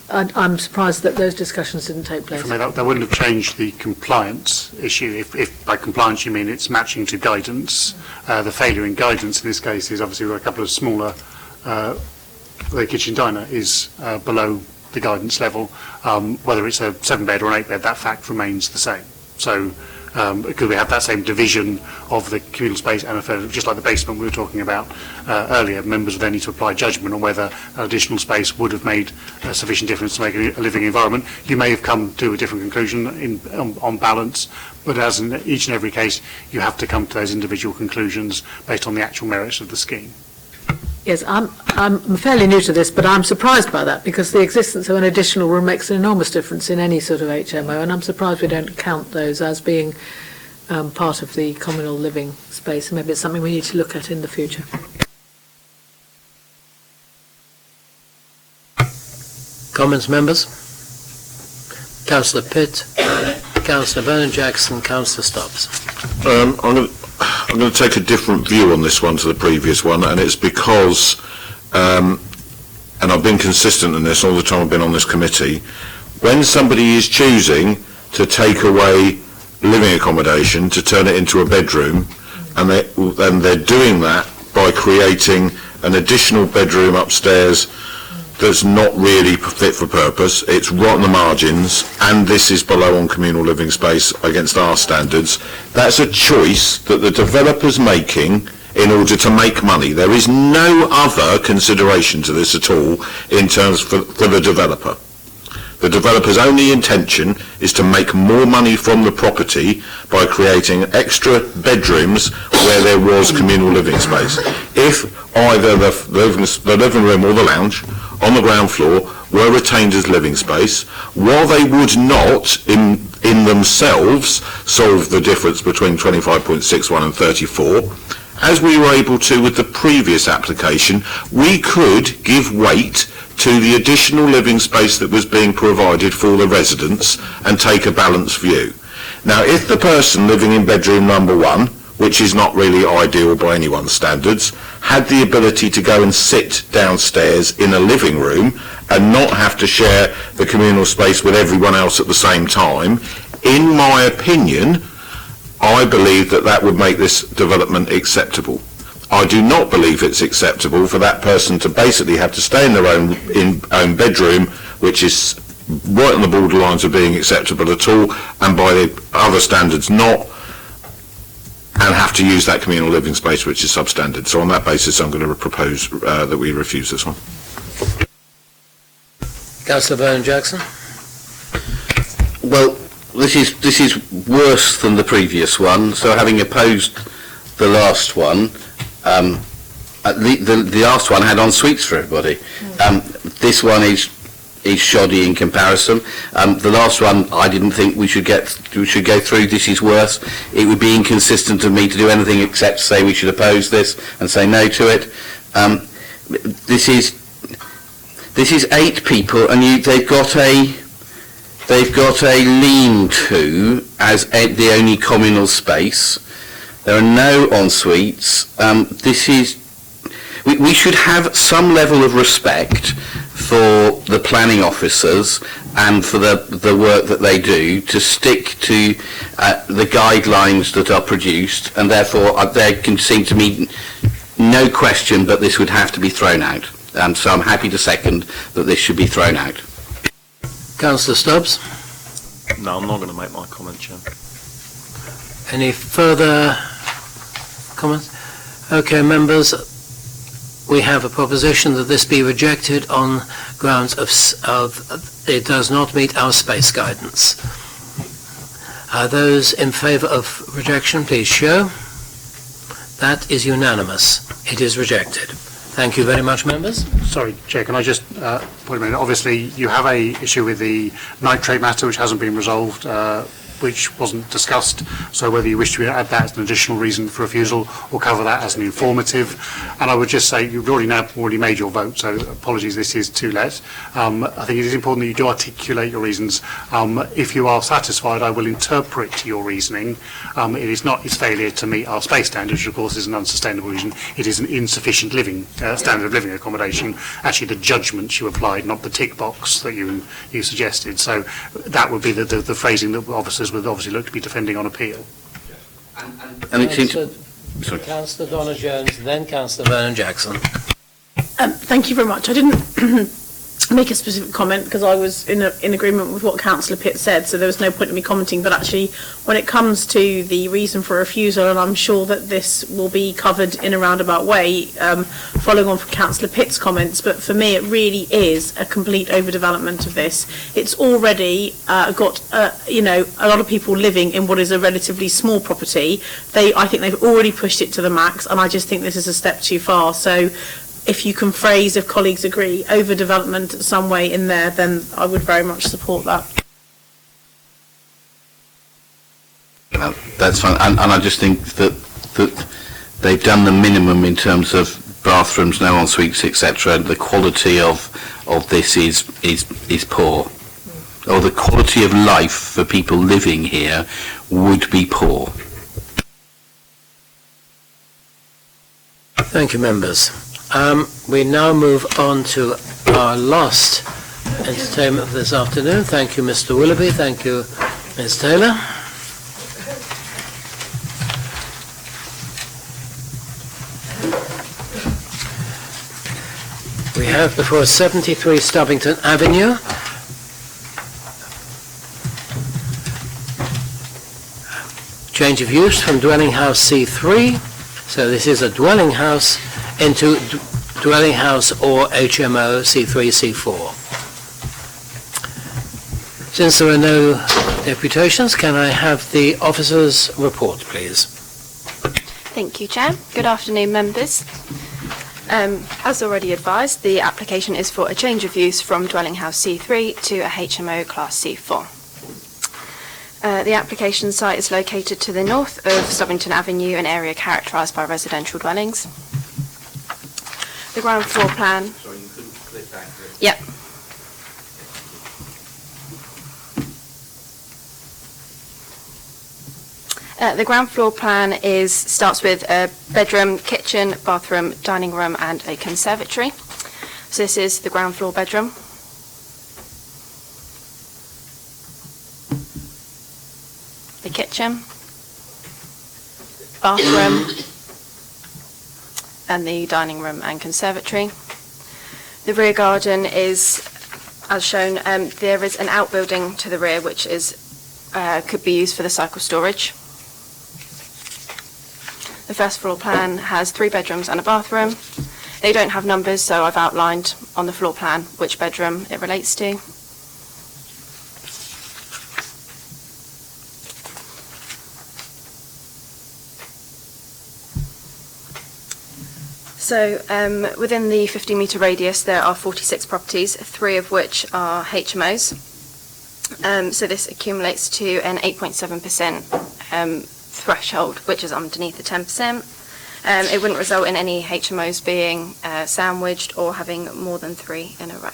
I'm surprised that those discussions didn't take place. For me, that wouldn't have changed the compliance issue. If by compliance you mean it's matching to guidance, the failure in guidance in this case is obviously we've got a couple of smaller. The kitchen diner is below the guidance level. Whether it's a 7-bed or an 8-bed, that fact remains the same. So could we have that same division of the communal space and a further, just like the basement we were talking about earlier, members would then need to apply judgment on whether additional space would have made a sufficient difference to make a living environment. You may have come to a different conclusion on balance, but as in each and every case, you have to come to those individual conclusions based on the actual merits of the scheme. Yes, I'm fairly new to this, but I'm surprised by that because the existence of an additional room makes an enormous difference in any sort of HMO, and I'm surprised we don't count those as being part of the communal living space. Maybe it's something we need to look at in the future. Comments, members? Councillor Pitt, Councillor Vernon-Jackson, Councillor Stubbs. I'm going to take a different view on this one to the previous one, and it's because, and I've been consistent in this all the time I've been on this committee, when somebody is choosing to take away living accommodation to turn it into a bedroom, and they're doing that by creating an additional bedroom upstairs that's not really fit for purpose, it's right on the margins, and this is below on communal living space against our standards. That's a choice that the developer's making in order to make money. There is no other consideration to this at all in terms for the developer. The developer's only intention is to make more money from the property by creating extra bedrooms where there was communal living space. If either the living room or the lounge on the ground floor were retained as living space, while they would not in themselves solve the difference between 25.61 and 34, as we were able to with the previous application, we could give weight to the additional living space that was being provided for the residents and take a balanced view. Now, if the person living in bedroom number 1, which is not really ideal by anyone's standards, had the ability to go and sit downstairs in a living room and not have to share the communal space with everyone else at the same time, in my opinion, I believe that that would make this development acceptable. I do not believe it's acceptable for that person to basically have to stay in their own bedroom, which is right on the borderlines of being acceptable at all, and by the other standards not, and have to use that communal living space, which is substandard. So on that basis, I'm going to propose that we refuse this one. Councillor Vernon-Jackson. Well, this is worse than the previous one. So having opposed the last one, the last one had en suites for everybody. This one is shoddy in comparison. The last one, I didn't think we should go through. This is worse. It would be inconsistent of me to do anything except say we should oppose this and say no to it. This is 8 people, and they've got a lean-to as the only communal space. There are no en suites. We should have some level of respect for the planning officers and for the work that they do to stick to the guidelines that are produced, and therefore there can seem to me no question but this would have to be thrown out. So I'm happy to second that this should be thrown out. Councillor Stubbs. No, I'm not going to make my comment, Chair. Any further comments? Okay, members, we have a proposition that this be rejected on grounds of it does not meet our space guidance. Are those in favour of rejection, please show. That is unanimous. It is rejected. Thank you very much, members. Sorry, Chair, can I just point a minute? Obviously, you have a issue with the nitrate matter which hasn't been resolved, which wasn't discussed. So whether you wish to add that as an additional reason for refusal or cover that as an informative. And I would just say you've already made your vote, so apologies, this is too late. I think it is important that you do articulate your reasons. If you are satisfied, I will interpret your reasoning. It is not its failure to meet our space standards, which of course is an unsustainable reason. It is an insufficient living standard of living accommodation. Actually, the judgment you applied, not the tick box that you suggested. So that would be the phrasing that officers would obviously look to be defending on appeal. And it seems Councillor Donna Jones, then Councillor Vernon-Jackson. Thank you very much. I didn't make a specific comment because I was in agreement with what Councillor Pitt said, so there was no point in me commenting. But actually, when it comes to the reason for refusal, and I'm sure that this will be covered in a roundabout way, following on from Councillor Pitt's comments, but for me it really is a complete overdevelopment of this. It's already got a lot of people living in what is a relatively small property. I think they've already pushed it to the max, and I just think this is a step too far. So if you can phrase, if colleagues agree, overdevelopment some way in there, then I would very much support that. That's fine, and I just think that they've done the minimum in terms of bathrooms, no en suites, etc. The quality of this is poor, or the quality of life for people living here would be poor. Thank you, members. We now move on to our last entertainment for this afternoon. Thank you, Mr. Willoughby. Thank you, Ms. Taylor. We have before us 73 Stubbington Avenue. Change of use from dwelling house C3. So this is a dwelling house into dwelling house or HMO C3, C4. Since there are no deputations, can I have the officer's report, please? Thank you, Chair. Good afternoon, members. As already advised, the application is for a change of use from dwelling house C3 to a HMO class C4. The application site is located to the north of Stubbington Avenue, an area characterised by residential dwellings. The ground floor plan... Sorry, you couldn't click that. Yep. The ground floor plan starts with a bedroom, kitchen, bathroom, dining room and a conservatory. So this is the ground floor bedroom. The kitchen, bathroom and the dining room and conservatory. The rear garden is, as shown, there is an outbuilding to the rear which could be used for the cycle storage. The first floor plan has 3 bedrooms and a bathroom. They don't have numbers, so I've outlined on the floor plan which bedroom it relates to. So within the 50-metre radius there are 46 properties, 3 of which are HMOs. So this accumulates to an 8.7% threshold, which is underneath the 10%. It wouldn't result in any HMOs being sandwiched or having more than 3 in a row.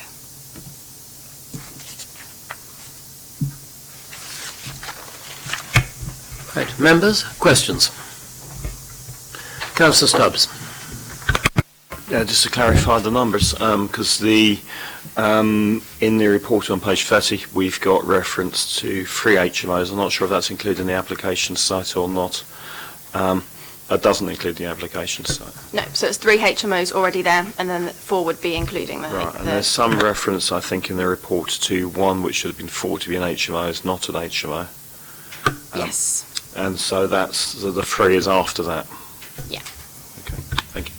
Right, members, questions? Councillor Stubbs. Yeah, just to clarify the numbers, because in the report on page 30 we've got reference to 3 HMOs. I'm not sure if that's included in the application site or not. That doesn't include the application site. No, so it's 3 HMOs already there, and then 4 would be including the... Right, and there's some reference, I think, in the report to 1 which should have been thought to be an HMO is not an HMO. Yes. And so the 3 is after that. Yeah. Okay, thank you.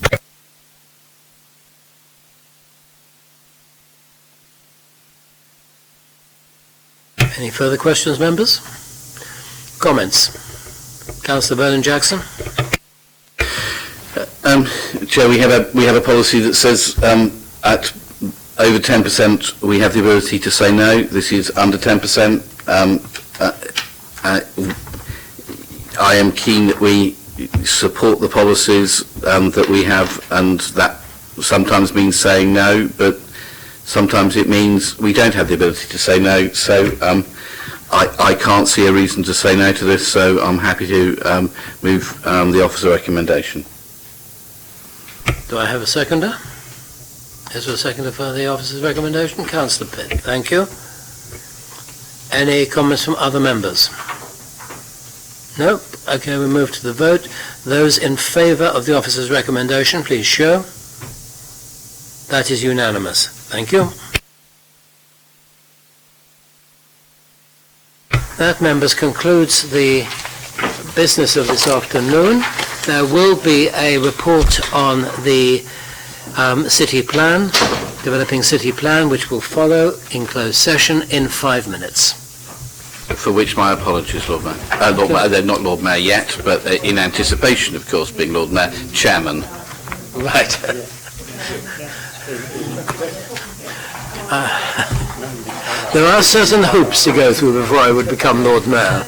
Any further questions, members? Comments? Councillor Vernon-Jackson. Chair, we have a policy that says at over 10% we have the ability to say no. This is under 10%. I am keen that we support the policies that we have, and that sometimes means saying no, but sometimes it means we don't have the ability to say no. So I can't see a reason to say no to this, so I'm happy to move the officer recommendation. Do I have a seconder? Is there a seconder for the officer's recommendation? Councillor Pitt, thank you. Any comments from other members? Nope. Okay, we move to the vote. Those in favour of the officer's recommendation, please show. That is unanimous. Thank you. That, members, concludes the business of this afternoon. There will be a report on the city plan, developing city plan, which will follow in closed session in 5 minutes. For which my apologies, Lord Mayor. They're not Lord Mayor yet, but in anticipation, of course, being Lord Mayor, Chairman. Right. There are certain hoops to go through before I would become Lord Mayor.